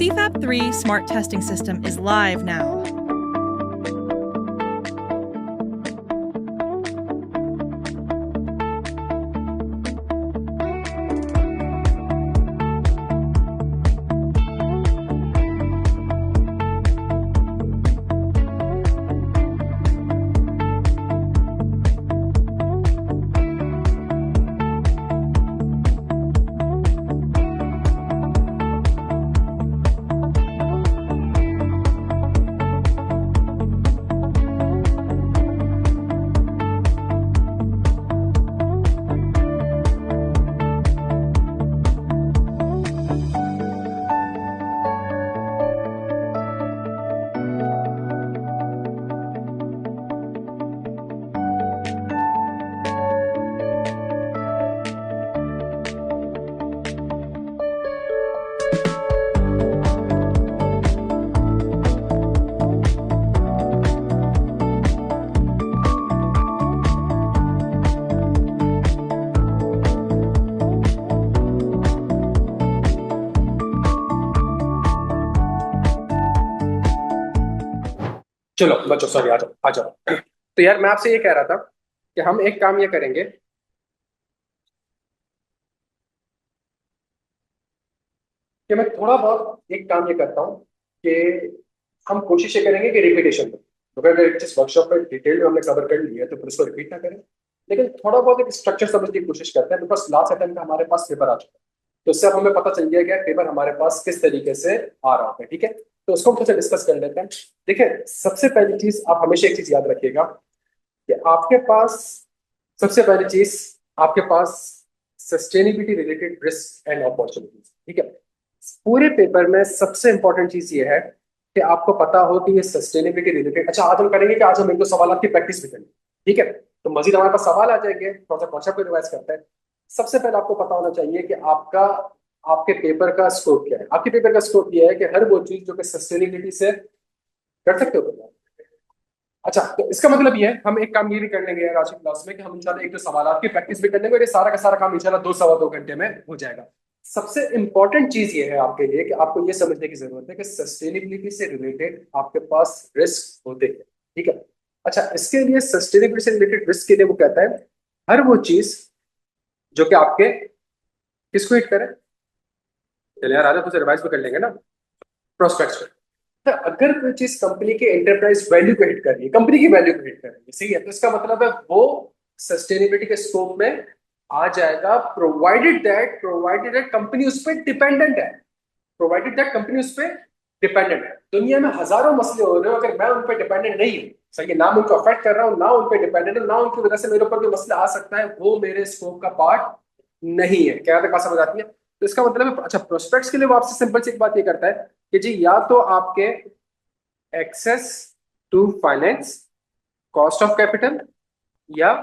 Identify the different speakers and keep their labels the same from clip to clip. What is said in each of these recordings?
Speaker 1: CFAP 3 smart testing system is live now.
Speaker 2: चलो बच्चों, sorry, आ जाओ आ जाओ। तो यार मैं आपसे ये कह रहा था कि हम एक काम ये करेंगे कि मैं थोड़ा बहुत एक काम ये करता हूँ कि हम कोशिश ये करेंगे कि रिपीटेशन हो। तो अगर जिस वर्कशॉप पर डिटेल में हमने कवर कर लिया है तो फिर उसको रिपीट ना करें, लेकिन थोड़ा बहुत एक स्ट्रक्चर समझने की कोशिश करते हैं। बिकॉज लास्ट अटेम्प्ट में हमारे पास पेपर आ चुका है, तो इससे अब हमें पता चल गया कि पेपर हमारे पास किस तरीके से आ रहा है। ठीक है, तो उसको हम थोड़ा डिस्कस कर लेते हैं। देखिए, सबसे पहली चीज आप हमेशा एक चीज याद रखिएगा कि आपके पास सबसे पहली चीज आपके पास sustainability related risk and opportunities. ठीक है, पूरे पेपर में सबसे इंपॉर्टेंट चीज ये है कि आपको पता हो कि ये सस्टेनेबिलिटी रिलेटेड। अच्छा, आज हम करेंगे कि आज हम एक दो सवाल की प्रैक्टिस भी करेंगे। ठीक है, तो मजीद हमारे पास सवाल आ जाएंगे, थोड़ा सा कॉन्सेप्ट को रिवाइज करते हैं। सबसे पहले आपको पता होना चाहिए कि आपके पेपर का स्कोप क्या है। आपके पेपर का स्कोप ये है कि हर वो चीज जो कि सस्टेनेबिलिटी से कर सकते हो। अच्छा, तो इसका मतलब ये है हम एक काम ये भी कर लेंगे यार आज की क्लास में कि हम इंशाल्लाह एक दो सवाल की प्रैक्टिस भी कर लेंगे और ये सारा का सारा काम इंशाल्लाह 2 सवा 2 घंटे में हो जाएगा। सबसे इंपॉर्टेंट चीज ये है आपके लिए कि आपको ये समझने की जरूरत है कि सस्टेनेबिलिटी से रिलेटेड आपके पास रिस्क होते हैं। ठीक है, अच्छा, इसके लिए सस्टेनेबिलिटी से रिलेटेड रिस्क के लिए वो कहता है हर वो चीज जो कि आपके किसको हिट करे। चलिए यार, आजा तुझे रिवाइज भी कर लेंगे ना प्रोस्पेक्ट्स। तो अगर कोई चीज कंपनी के एंटरप्राइज वैल्यू को हिट कर रही है, कंपनी की वैल्यू को हिट कर रही है, सही है, तो इसका मतलब है वो सस्टेनेबिलिटी के स्कोप में आ जाएगा, प्रोवाइडेड दैट कंपनी उस पर डिपेंडेंट है। प्रोवाइडेड दैट कंपनी उस पर डिपेंडेंट है। दुनिया में हजारों मसले हो रहे हो, अगर मैं उन पर डिपेंडेंट नहीं हूँ, सही है, ना मैं उनको अफेक्ट कर रहा हूँ, ना उन पर डिपेंडेंट हूँ, ना उनकी वजह से मेरे ऊपर कोई मसला आ सकता है, वो मेरे स्कोप का पार्ट नहीं है। क्या बात समझ आती है? तो इसका मतलब है, अच्छा, प्रोस्पेक्ट्स के लिए वो आपसे सिंपल सी एक बात ये करता है कि जी या तो आपके access to finance, cost of capital या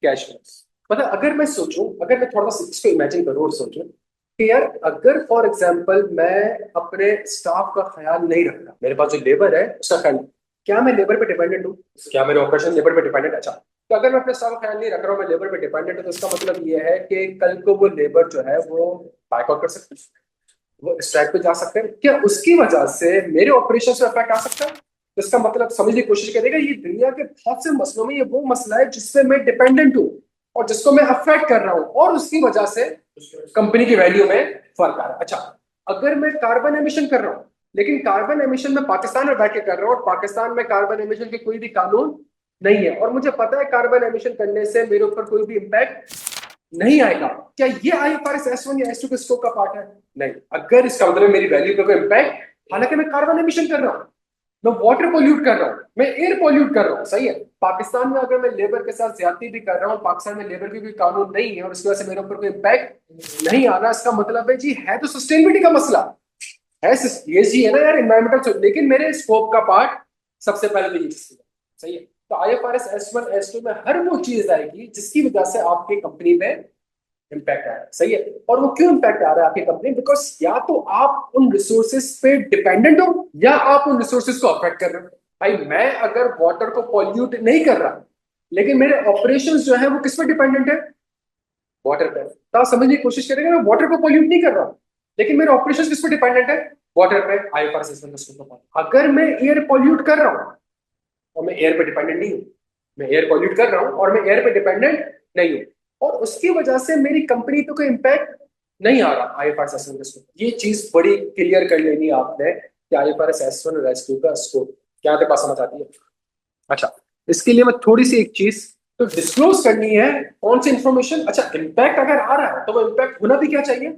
Speaker 2: कैश फ्लोस। मतलब अगर मैं सोचूं, अगर मैं थोड़ा सा इसको इमेजिन करूं और सोचूं कि यार अगर फॉर एग्जांपल मैं अपने स्टाफ का ख्याल नहीं रख रहा, मेरे पास जो लेबर है उसका ख्याल, क्या मैं लेबर पे डिपेंडेंट हूँ? क्या मेरे ऑपरेशन लेबर पे डिपेंडेंट? अच्छा, तो अगर मैं अपने स्टाफ का ख्याल नहीं रख रहा हूँ, मैं लेबर पे डिपेंडेंट हूँ, तो इसका मतलब ये है कि कल को वो लेबर जो है वो बाइकआउट कर सकते हैं, वो स्ट्राइक पे जा सकते हैं। क्या उसकी वजह से मेरे ऑपरेशन में इफेक्ट आ सकता है? तो इसका मतलब समझने की कोशिश करेगा, ये दुनिया के बहुत से मसलों में ये वो मसला है जिससे मैं डिपेंडेंट हूँ और जिसको मैं अफेक्ट कर रहा हूँ, और उसकी वजह से कंपनी की वैल्यू में फर्क आ रहा है। अच्छा, अगर मैं कार्बन एमिशन कर रहा हूँ, लेकिन कार्बन एमिशन में पाकिस्तान में बैठ के कर रहा हूँ और पाकिस्तान में कार्बन एमिशन के कोई भी कानून नहीं है, और मुझे पता है कार्बन एमिशन करने से मेरे ऊपर कोई भी इम्पैक्ट नहीं आएगा, क्या ये IFRS S1 या S2 के स्कोप का पार्ट है? नहीं। अगर इसका मतलब मेरी वैल्यू पे कोई इम्पैक्ट, हालांकि मैं कार्बन एमिशन कर रहा हूं, मैं वाटर पोल्यूट कर रहा हूं, मैं एयर पोल्यूट कर रहा हूं, सही है। पाकिस्तान में अगर मैं लेबर के साथ ज्यादती भी कर रहा हूं, पाकिस्तान में लेबर की कोई कानून नहीं है और उसकी वजह से मेरे ऊपर कोई इम्पैक्ट नहीं आ रहा, इसका मतलब है जी है तो सस्टेनेबिलिटी का मसला है, ये जी है ना यार, एनवायरमेंटल, लेकिन मेरे स्कोप का पार्ट सबसे पहले तो ये चीज है, सही है। तो IFRS S1 S2 में हर वो चीज आएगी जिसकी वजह से आपकी कंपनी में इम्पैक्ट आ रहा है, सही है। और वो क्यों इम्पैक्ट आ रहा है आपकी कंपनी? बिकॉज या तो आप उन रिसोर्सेज पे डिपेंडेंट हो या आप उन रिसोर्सेज को अफेक्ट कर रहे हो। भाई मैं अगर वाटर को पॉल्यूट नहीं कर रहा, लेकिन मेरे ऑपरेशंस जो है वो किस पे डिपेंडेंट है? वाटर पे। तो आप समझने की कोशिश करेंगे, मैं वाटर को पॉल्यूट नहीं कर रहा हूं, लेकिन मेरे ऑपरेशन किस पे डिपेंडेंट है? वाटर पे। आईएफआरएस एस वन का स्कोप ऑफ। अगर मैं एयर पॉल्यूट कर रहा हूँ और मैं एयर पे डिपेंडेंट नहीं हूँ, मैं एयर पॉल्यूट कर रहा हूँ और मैं एयर पे डिपेंडेंट नहीं हूँ, और उसकी वजह से मेरी कंपनी पे कोई इम्पैक्ट नहीं आ रहा आईएफआरएस एस वन का स्कोप, ये चीज बड़ी क्लियर कर लेनी है आपने कि आईएफआरएस एस वन और एस टू का स्कोप क्या आपके पास समझ आती है। अच्छा, इसके लिए मैं थोड़ी सी एक चीज तो डिस्क्लोज करनी है। कौन सी इंफॉर्मेशन? अच्छा, इम्पैक्ट अगर आ रहा है तो वो इम्पैक्ट होना भी क्या चाहिए?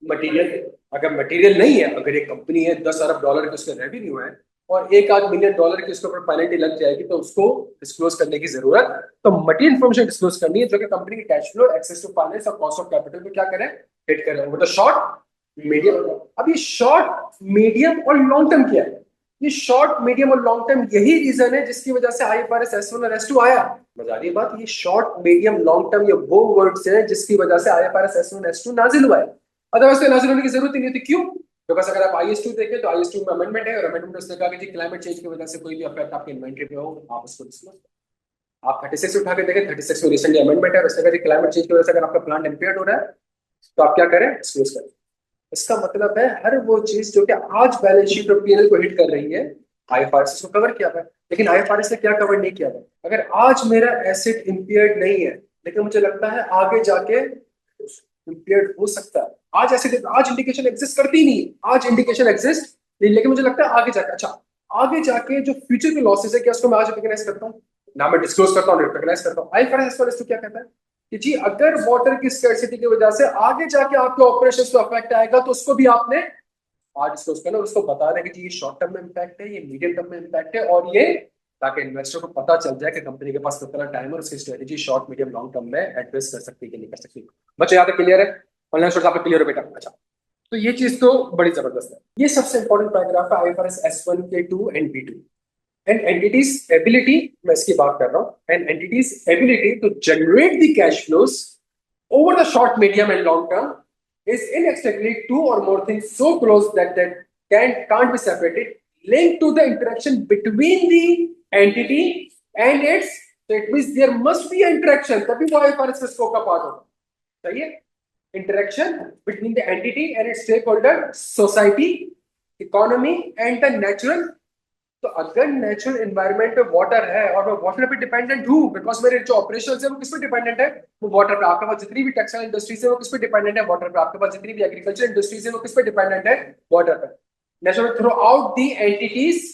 Speaker 2: मटेरियल। अगर मटेरियल नहीं है, अगर एक कंपनी है $10 अरब के उसका रेवेन्यू है और $1 आध मिलियन की उसके ऊपर पेनल्टी लग जाएगी, तो उसको डिस्क्लोज करने की जरूरत, तो मटेरियल इन्फॉर्मेशन डिस्क्लोज करनी है जो कि कंपनी के cash flow, access to finance और कॉस्ट ऑफ कैपिटल को क्या करें, हिट करें। वो तो शॉर्ट मीडियम। अब ये शॉर्ट मीडियम और लॉन्ग टर्म क्या है? ये शॉर्ट मीडियम और लॉन्ग टर्म यही रीजन है जिसकी वजह से आईएफआरएस एस वन और एस टू आया। मजा आ रही है बात? ये शॉर्ट मीडियम लॉन्ग टर्म ये वो वर्ड्स हैं जिसकी वजह से IFRS S one S two नाजिल हुआ है। अदरवाइज तो नाजिल होने की जरूरत ही नहीं होती। क्यों? बिकॉज अगर आप आईएस2 देखें तो आईएस2 में अमेंडमेंट है, और अमेंडमेंट में उसने कहा कि जी क्लाइमेट चेंज की वजह से कोई भी इफेक्ट आपके इन्वेंटरी पे हो आप उसको डिस्क्लोज करें। आप 36 उठा के देखें, 36 में रिसेंटली अमेंडमेंट है, उसने कहा जी क्लाइमेट चेंज की वजह से अगर आपका प्लांट इम्पेयर्ड हो रहा है तो आप क्या करें? डिस्क्लोज करें। इसका मतलब है हर वो चीज जो कि आज बैलेंस शीट और पीएनएल को हिट कर रही है, आईएफआरएस को कवर किया हुआ है। लेकिन आईएफआरएस ने क्या कवर नहीं किया हुआ? अगर आज मेरा एसेट इम्पेयर्ड नहीं है, लेकिन मुझे लगता है आगे जाके इम्पेयर्ड हो सकता है, आज ऐसे आज इंडिकेशन एग्जिस्ट करती नहीं है, आज इंडिकेशन एग्जिस्ट नहीं, लेकिन मुझे लगता है आगे जाके, अच्छा आगे जाके जो फ्यूचर के लॉसेस है क्या उसको मैं आज रिकॉग्नाइज करता हूँ? ना मैं डिस्क्लोज करता हूँ, रिकॉग्नाइज करता हूँ। आईएफआरएस तो क्या कहता है कि जी अगर वाटर की स्कैर्सिटी की वजह से आगे जाके आपके ऑपरेशंस को अफेक्ट आएगा तो उसको भी आपने आज डिस्कस करना, उसको बता दें कि जी ये शॉर्ट टर्म में इम्पैक्ट है, ये मीडियम टर्म में इम्पैक्ट है, और ये ताकि इन्वेस्टर को पता चल जाए कि कंपनी के पास कितना टाइम है, उसकी strategy short medium long term में एडजस्ट कर सकती है कि नहीं कर सकती। बच्चे यहाँ तक क्लियर है? ऑनलाइन स्टोर्स आपको क्लियर हो बेटा? अच्छा, तो ये चीज तो बड़ी जबरदस्त है। ये सबसे इंपॉर्टेंट पैराग्राफ है आईएफआरएस एस वन के two and B two. And entity's ability, मैं इसकी बात कर रहा हूँ, and entity's ability to generate the cash flows over the short, medium, and long term is inextricably two or more things so close that can't be separated, linked to the interaction between the entity and its. So it means there must be an interaction. तभी वो IFRS में scope का part होगा। सही है? Interaction between the entity and its stakeholder, society, economy, and the natural। तो अगर natural environment पे वाटर है और मैं वाटर पे डिपेंडेंट हूँ, बिकॉज मेरे जो ऑपरेशंस है वो किस पे डिपेंडेंट है? वो वाटर पे। आपके पास जितनी भी टेक्सटाइल इंडस्ट्रीज है वो किस पे डिपेंडेंट है? वाटर पे। आपके पास जितनी भी एग्रीकल्चर इंडस्ट्रीज है वो किस पे डिपेंडेंट है? वाटर पे। Natural through out the entities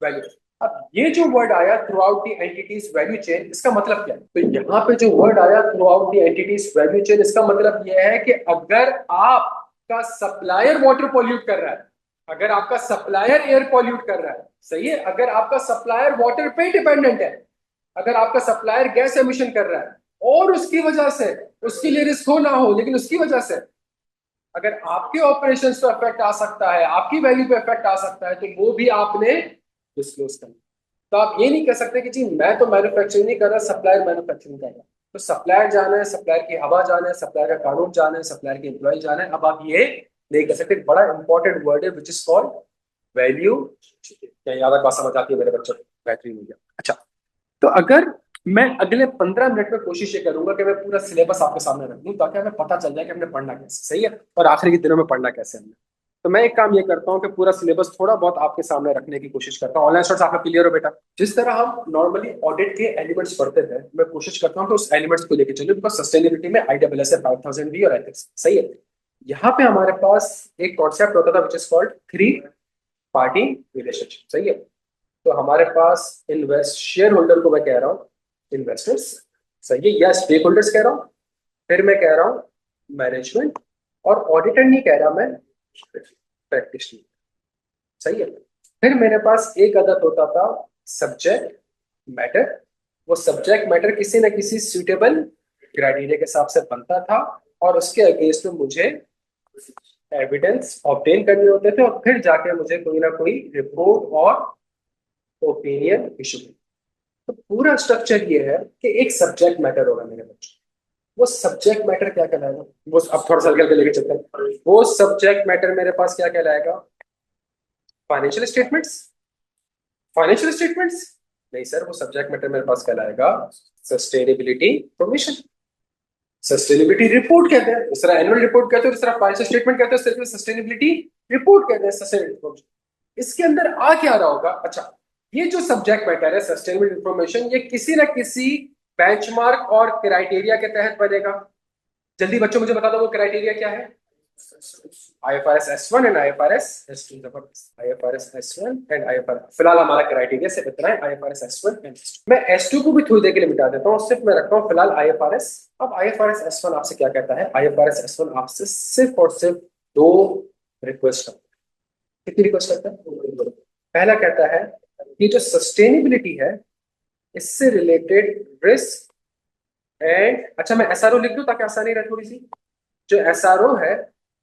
Speaker 2: value. अब ये जो वर्ड आया through out the entities value chain, इसका मतलब क्या है? तो यहाँ पे जो वर्ड आया through out the entities value chain, इसका मतलब यह है कि अगर आपका सप्लायर वाटर पॉल्यूट कर रहा है, अगर आपका सप्लायर एयर पॉल्यूट कर रहा है, सही है, अगर आपका सप्लायर वाटर पे डिपेंडेंट है, अगर आपका सप्लायर गैस एमिशन कर रहा है और उसकी वजह से उसके लिए रिस्क हो ना हो, लेकिन उसकी वजह से अगर आपके ऑपरेशंस पे इफेक्ट आ सकता है, आपकी वैल्यू पे इफेक्ट आ सकता है, तो वो भी आपने डिस्क्लोज करना। तो आप ये नहीं कह सकते कि जी मैं तो मैन्युफैक्चरिंग नहीं कर रहा, सप्लायर मैन्युफैक्चरिंग कर रहा है। तो सप्लायर जाना है, सप्लायर की हवा जाना है, सप्लायर का कानून जाना है, सप्लायर के एम्प्लॉय जाना है। अब आप ये नहीं कह सकते। बड़ा इंपॉर्टेंट वर्ड है विच इज कॉल्ड वैल्यू। क्या याद बात समझ आती है मेरे बच्चों को? बेहतरीन हो गया। अच्छा, तो अगर मैं अगले 15 मिनट में कोशिश ये करूंगा कि मैं पूरा सिलेबस आपके सामने रख दूं ताकि हमें पता चल जाए कि हमने पढ़ना कैसे, सही है, और आखिरी के दिनों में पढ़ना कैसे हमने। तो मैं एक काम ये करता हूँ कि पूरा सिलेबस थोड़ा बहुत आपके सामने रखने की कोशिश करता हूँ। ऑनलाइन स्टूडेंट्स आपका क्लियर हो बेटा? जिस तरह हम नॉर्मली ऑडिट के एलिमेंट्स पढ़ते थे, मैं कोशिश करता हूँ कि उस एलिमेंट्स को लेकर चलिए, बिकॉज सस्टेनेबिलिटी में ISSB है 5000 भी और एथिक्स, सही है। यहाँ पे हमारे पास एक कॉन्सेप्ट होता था which is called three party relationship, सही है। तो हमारे पास इन्वेस्ट शेयर होल्डर को मैं कह रहा हूँ इन्वेस्टर्स, सही है, या स्टेक होल्डर्स कह रहा हूँ। फिर मैं कह रहा हूँ मैनेजमेंट, और ऑडिटर नहीं कह रहा मैं, प्रैक्टिशनर, सही है। फिर मेरे पास एक आदत होता था सब्जेक्ट मैटर। वो सब्जेक्ट मैटर किसी न किसी सुटेबल क्राइटेरिया के हिसाब से बनता था, और उसके अगेंस्ट में मुझे एविडेंस ऑब्टेन करने होते थे, और फिर जाके मुझे कोई ना कोई रिपोर्ट और ओपिनियन इशू। तो पूरा स्ट्रक्चर ये है कि एक सब्जेक्ट मैटर होगा मेरे बच्चे। वो सब्जेक्ट मैटर क्या कहलाएगा? वो अब थोड़ा सा हल्के हल्के लेके चलते हैं। वो सब्जेक्ट मैटर मेरे पास क्या कहलाएगा? Financial statements? फाइनेंशियल स्टेटमेंट्स नहीं सर, वो सब्जेक्ट मैटर मेरे पास कहलाएगा सस्टेनेबिलिटी इंफॉर्मेशन। सस्टेनेबिलिटी रिपोर्ट कहते हैं, इस तरह एनुअल रिपोर्ट कहते हैं, इस तरह फाइनेंशियल स्टेटमेंट कहते हैं, सिर्फ सस्टेनेबिलिटी रिपोर्ट कहते हैं, सस्टेनेबिलिटी। इसके अंदर आ क्या रहा होगा? अच्छा, ये जो सब्जेक्ट मैटर है सस्टेनेबल इंफॉर्मेशन, ये किसी ना किसी बेंचमार्क और क्राइटेरिया के तहत बनेगा। जल्दी बच्चों मुझे बता दो वो क्राइटेरिया क्या है? IFRS S1 and IFRS S2। IFRS S1 and IFRS, फिलहाल हमारा क्राइटेरिया से इतना है, IFRS S1 एंड S2। मैं S2 को भी थोड़ी देर के लिए मिटा देता हूँ, सिर्फ मैं रखता हूँ फिलहाल IFRS। अब IFRS S1 आपसे क्या कहता है? IFRS S1 आपसे सिर्फ और सिर्फ दो रिक्वेस्ट करता है। कितनी रिक्वेस्ट करता है? पहला कहता है कि जो सस्टेनेबिलिटी है इससे रिलेटेड रिस्क एंड, अच्छा मैं SRO लिख दूं ताकि आसानी रहे थोड़ी सी। जो SRO है,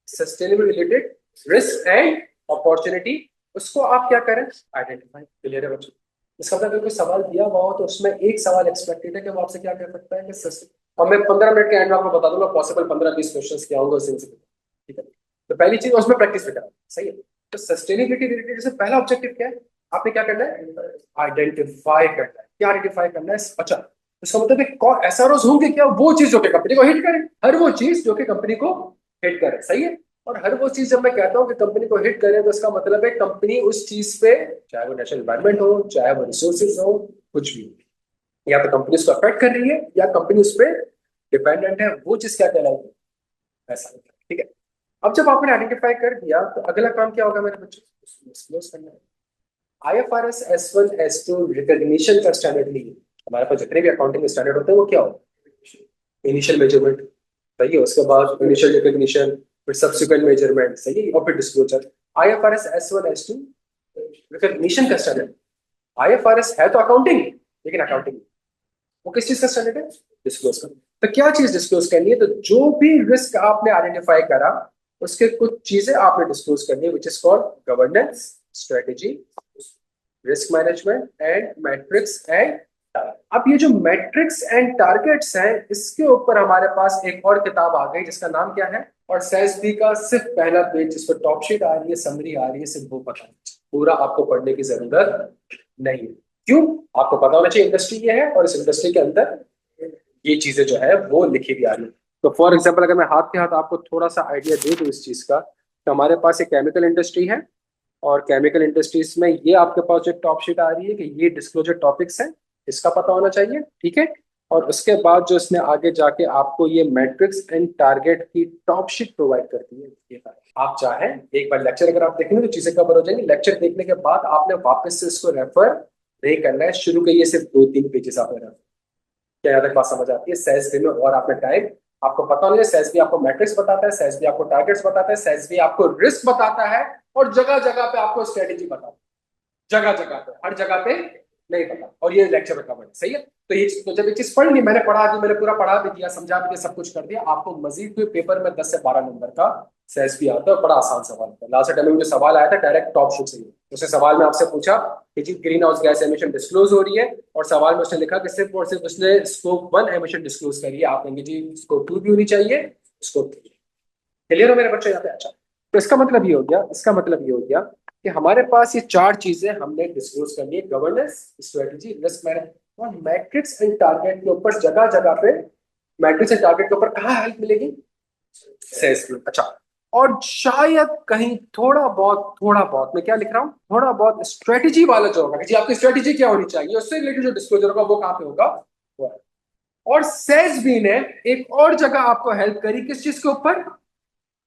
Speaker 2: sustainable related risk and opportunity, उसको आप क्या करें? आइडेंटिफाई। क्लियर है बच्चों? इसका मतलब अगर कोई सवाल दिया हुआ हो तो उसमें एक सवाल एक्सपेक्टेड है कि वो आपसे क्या कर सकता है कि और मैं 15 मिनट के एंड में आपको बता दूंगा पॉसिबल 15-20 क्वेश्चन क्या होंगे उससे। ठीक है, तो पहली चीज उसमें प्रैक्टिस भी करना। सही है, तो सस्टेनेबिलिटी रिलेटेड से पहला ऑब्जेक्टिव क्या है? आपने क्या करना है? आइडेंटिफाई करना है। क्या आइडेंटिफाई करना है? अच्छा, इसका मतलब है कौन SROs होंगे क्या? वो चीज जो कि कंपनी को हिट करे, हर वो चीज जो कि कंपनी को हिट करे। सही है, और हर वो चीज जब मैं कहता हूं कि कंपनी को हिट करे तो इसका मतलब है कंपनी उस चीज पे, चाहे वो नेशनल एनवायरमेंट हो, चाहे वो रिसोर्सेज हो, कुछ भी, या तो कंपनी उसको अफेक्ट कर रही है या कंपनी उस पर डिपेंडेंट है, वो चीज क्या कहलाएगी? ऐसा। ठीक है, अब जब आपने आइडेंटिफाई कर दिया तो अगला काम क्या होगा मेरे बच्चों? डिस्क्लोज करना है। IFRS S1 S2 रिकॉग्निशन का स्टैंडर्ड नहीं है। हमारे पास जितने भी अकाउंटिंग स्टैंडर्ड होते हैं वो क्या होता है? इनिशियल मेजरमेंट, सही है, उसके बाद इनिशियल रिकॉग्निशन, फिर सब्सिक्वेंट मेजरमेंट, सही है, और फिर disclosure. IFRS S1 S2 recognition का स्टैंडर्ड। IFRS है तो अकाउंटिंग, लेकिन अकाउंटिंग वो किस चीज का स्टैंडर्ड है? डिस्क्लोज का। तो क्या चीज डिस्क्लोज करनी है? तो जो भी रिस्क आपने आइडेंटिफाई करा उसके कुछ चीजें आपने डिस्क्लोज करनी है, which is called governance, strategy, risk management and matrix and target. अब ये जो मैट्रिक्स एंड टारगेट्स हैं, इसके ऊपर हमारे पास एक और किताब आ गई जिसका नाम क्या है? और SASB का सिर्फ पहला पेज जिस पर टॉप शीट आ रही है, समरी आ रही है, सिर्फ वो पता है, पूरा आपको पढ़ने की जरूरत नहीं है। क्यों? आपको पता होना चाहिए इंडस्ट्री ये है और इस इंडस्ट्री के अंदर ये चीजें जो है वो लिखी भी आ रही है। तो फॉर एग्जाम्पल अगर मैं हाथ के हाथ आपको थोड़ा सा आइडिया दे दूं इस चीज का, तो हमारे पास एक केमिकल इंडस्ट्री है, और केमिकल इंडस्ट्रीज में ये आपके पास जो टॉप शीट आ रही है कि ये डिस्क्लोजर टॉपिक्स हैं, इसका पता होना चाहिए। ठीक है, और उसके बाद जो इसने आगे जाके आपको ये मैट्रिक्स एंड टारगेट की टॉप शीट प्रोवाइड करती है। ये आप चाहें एक बार लेक्चर अगर आप देखेंगे तो चीजें कवर हो जाएंगी। लेक्चर देखने के बाद आपने वापस से इसको रेफर नहीं करना है, शुरू के ये सिर्फ 2-3 पेजेस आपने रेफर। क्या यहाँ तक बात समझ आती है? SASB में और आपने टाइम, आपको पता नहीं है, SASB आपको मैट्रिक्स बताता है, SASB आपको टारगेट्स बताता है, SASB आपको रिस्क बताता है, और जगह जगह पे आपको स्ट्रेटेजी बताता है, जगह जगह पे, हर जगह पे नहीं पता, और ये लेक्चर में कवर है। सही है, तो ये तो जब ये चीज पढ़ ली, मैंने पढ़ा दी, मैंने पूरा पढ़ा भी दिया, समझा भी दिया, सब कुछ कर दिया, आपको मजीद कोई पेपर में 10 से 12 नंबर का SASB आता है, और बड़ा आसान सवाल होता है। लास्ट टाइम में जो सवाल आया था डायरेक्ट टॉप शीट से ही, उसे सवाल में आपसे पूछा कि जी greenhouse gas emission disclose हो रही है, और सवाल में उसने लिखा कि सिर्फ और सिर्फ उसने स्कोप 1 एमिशन डिस्क्लोज करी है। आप कहेंगे जी स्कोप 2 भी होनी चाहिए, स्कोप 3। क्लियर हो मेरे बच्चों यहाँ पे? अच्छा, तो इसका मतलब ये हो गया, इसका मतलब ये हो गया कि हमारे पास ये 4 चीजें हमने डिस्क्लोज करनी है, गवर्नेंस, स्ट्रेटेजी, रिस्क मैनेजमेंट और मैट्रिक्स एंड टारगेट के ऊपर। जगह जगह पे मैट्रिक्स एंड टारगेट के ऊपर कहाँ हेल्प मिलेगी? SASB। अच्छा, और शायद कहीं थोड़ा बहुत मैं क्या लिख रहा हूँ, थोड़ा बहुत स्ट्रेटेजी वाला जो होगा कि जी आपकी स्ट्रेटेजी क्या होनी चाहिए, उससे रिलेटेड जो डिस्क्लोजर होगा वो कहाँ पे होगा? वो है। और SASB ने एक और जगह आपको हेल्प करी, किस चीज के ऊपर?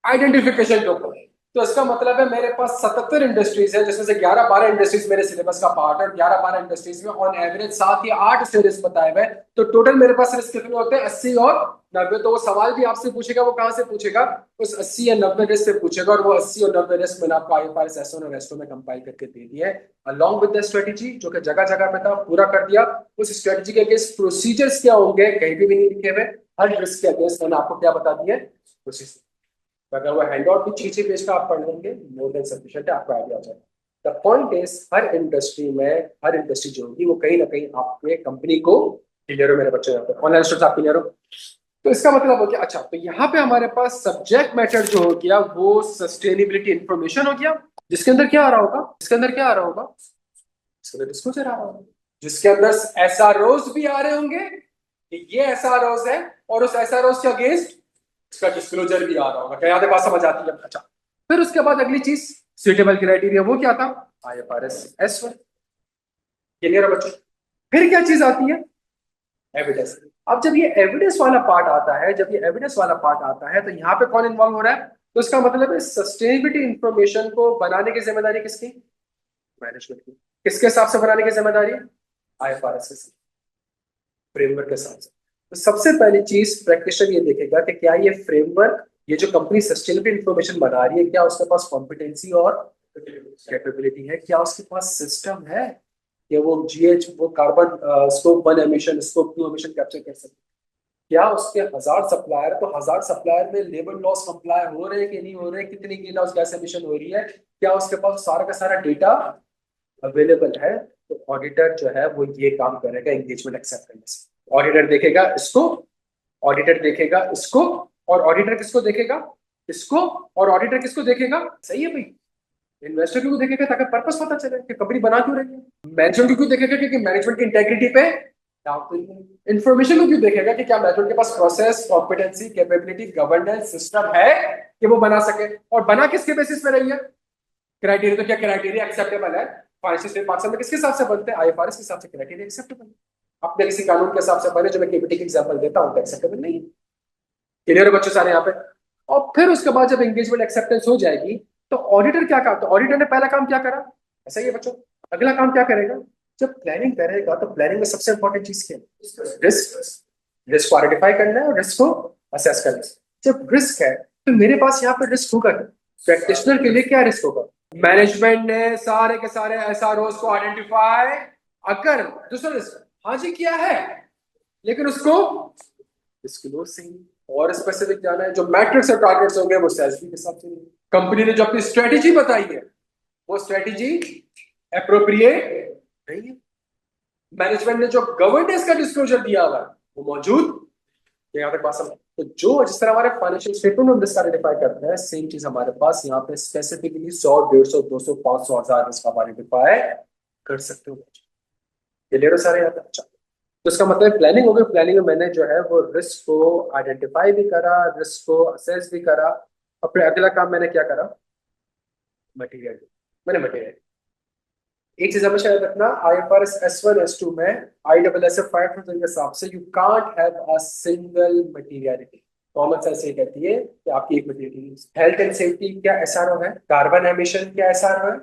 Speaker 2: आइडेंटिफिकेशन के ऊपर। तो इसका मतलब है मेरे पास 77 इंडस्ट्रीज है, जिसमें से 11-12 इंडस्ट्रीज मेरे सिलेबस का पार्ट है। 11-12 इंडस्ट्रीज में ऑन एवरेज 7 या 8 से रिस्क बताए हुए, तो टोटल मेरे पास रिस्क कितने होते हैं? 80 और 90। तो वो सवाल भी आपसे पूछेगा, वो कहां से पूछेगा? उस 80 या 90 रिस्क से पूछेगा, और वो 80 और 90 रिस्क मैंने आपको IFRS S1 और S2 में कंपाइल करके दे दिया है, अलॉन्ग विद द स्ट्रेटेजी, जो कि जगह जगह पे था, पूरा कर दिया। उस स्ट्रेटेजी के अगेंस्ट प्रोसीजर्स क्या होंगे कहीं भी नहीं लिखे हुए, हर रिस्क के अगेंस्ट मैंने आपको क्या बता दिया? प्रोसीजर। अगर वो हैंड आउट भी 6-6 पेज का आप पढ़ लेंगे, मोर देन सफिशिएंट है, आपको आइडिया हो जाएगा। The point is her industry में, हर इंडस्ट्री जो होगी वो कहीं ना कहीं आपके कंपनी को, क्लियर हो मेरे बच्चे? यहाँ पे ऑनलाइन स्टूडेंट्स आप क्लियर हो? तो इसका मतलब हो गया। अच्छा, तो यहाँ पे हमारे पास सब्जेक्ट मैटर जो हो गया वो सस्टेनेबिलिटी इंफॉर्मेशन हो गया, जिसके अंदर क्या आ रहा होगा? इसके अंदर क्या आ रहा होगा? इसके अंदर डिस्क्लोजर आ रहा होगा, जिसके अंदर SROs भी आ रहे होंगे कि ये SROs है, और उस एसआरओ के अगेंस्ट इसका डिस्क्लोजर भी आ रहा होगा। क्या याद है, बात समझ आती है? अच्छा, फिर उसके बाद अगली चीज सुइटेबल क्राइटेरिया, वो क्या था? IFRS S1। क्लियर है बच्चों? फिर क्या चीज आती है? एविडेंस। अब जब ये एविडेंस वाला पार्ट आता है, जब ये एविडेंस वाला पार्ट आता है, तो यहाँ पे कौन इन्वॉल्व हो रहा है? तो इसका मतलब है सस्टेनेबिलिटी इंफॉर्मेशन को बनाने की जिम्मेदारी किसकी? मैनेजमेंट की। किसके हिसाब से बनाने की जिम्मेदारी? IFRS के फ्रेमवर्क के हिसाब से। तो सबसे पहली चीज प्रैक्टिशनर ये देखेगा कि क्या ये फ्रेमवर्क, ये जो कंपनी सस्टेनेबिलिटी इंफॉर्मेशन बना रही है, क्या उसके पास कॉम्पिटेंसी और कैपेबिलिटी है? क्या उसके पास सिस्टम है कि वो GH, वो carbon scope 1 emission, scope 2 emission capture कर सकते? क्या उसके 1000 सप्लायर, तो 1000 सप्लायर में लेबर लॉस कंप्लाई हो रहे हैं कि नहीं हो रहे, कितनी ग्रीन हाउस गैस एमिशन हो रही है, क्या उसके पास सारा का सारा डेटा अवेलेबल है? तो ऑडिटर जो है वो ये काम करेगा एंगेजमेंट एक्सेप्ट करने से। ऑडिटर देखेगा इसको, ऑडिटर देखेगा इसको, और ऑडिटर किसको देखेगा? इसको। और ऑडिटर किसको देखेगा? सही है भाई, इन्वेस्टर क्यों देखेगा? ताकि पर्पस पता चले कि कंपनी बना क्यों रही है। मैनेजमेंट क्यों देखेगा? क्योंकि मैनेजमेंट की इंटेग्रिटी पे इंफॉर्मेशन को क्यों देखेगा कि क्या मैनेजमेंट के पास process, competency, capability, governance system है कि वो बना सके। और बना किसके बेसिस पे रही है? क्राइटेरिया। तो क्या क्राइटेरिया एक्सेप्टेबल है? फाइनेंशियल स्टेट पाकिस्तान में किसके हिसाब से बनते हैं? IFRS के हिसाब से क्राइटेरिया एक्सेप्टेबल है। अपने किसी कानून के हिसाब से बने, जो मैं केबीटी के एग्जांपल देता हूं, एक्सेप्टेबल नहीं है। क्लियर है बच्चों सारे यहाँ पे? और फिर उसके बाद जब एंगेजमेंट एक्सेप्टेंस हो जाएगी, तो ऑडिटर क्या काम, तो ऑडिटर ने पहला काम क्या करा? ऐसा ही है बच्चों। अगला काम क्या करेगा? जब प्लानिंग करेगा, तो प्लानिंग में सबसे इंपॉर्टेंट चीज क्या है? रिस्क। रिस्क को आइडेंटिफाई करना है और रिस्क को असेस करना है। जब रिस्क है, तो मेरे पास यहाँ पे रिस्क होगा। प्रैक्टिशनर के लिए क्या रिस्क होगा? मैनेजमेंट ने सारे के सारे SROs को आइडेंटिफाई, अगर दूसरा रिस्क हाँ जी किया है, लेकिन उसको डिस्क्लोजिंग और स्पेसिफिक जाना है। जो मैट्रिक्स और टारगेट्स होंगे वो SASB के हिसाब से। कंपनी ने जो अपनी स्ट्रेटेजी बताई है, वो स्ट्रेटेजी एप्रोप्रिएट नहीं है। मैनेजमेंट ने जो गवर्नेंस का डिस्क्लोजर दिया हुआ है वो मौजूद, यहाँ तक बात समझ। तो जो जिस तरह हमारे फाइनेंशियल स्टेटमेंट में रिस्क आइडेंटिफाई करते हैं, सेम चीज हमारे पास यहाँ पे स्पेसिफिकली 100, 150, 200, 500, 1000 रिस्क आप आइडेंटिफाई कर सकते हो। ये ले रहे सारे यहाँ पे। अच्छा, तो इसका मतलब प्लानिंग हो गई। प्लानिंग में मैंने जो है वो रिस्क को आइडेंटिफाई भी करा, रिस्क को असेस भी करा, और फिर अगला काम मैंने क्या करा? मटेरियल। मैंने मटेरियल, एक चीज हमेशा याद रखना, IFRS S1 S2 में ISSF 5000 के हिसाब से you can't have a single materiality. Common sense ये कहती है कि आपकी एक मटेरियल। हेल्थ एंड सेफ्टी क्या SRO है? कार्बन एमिशन क्या SRO है?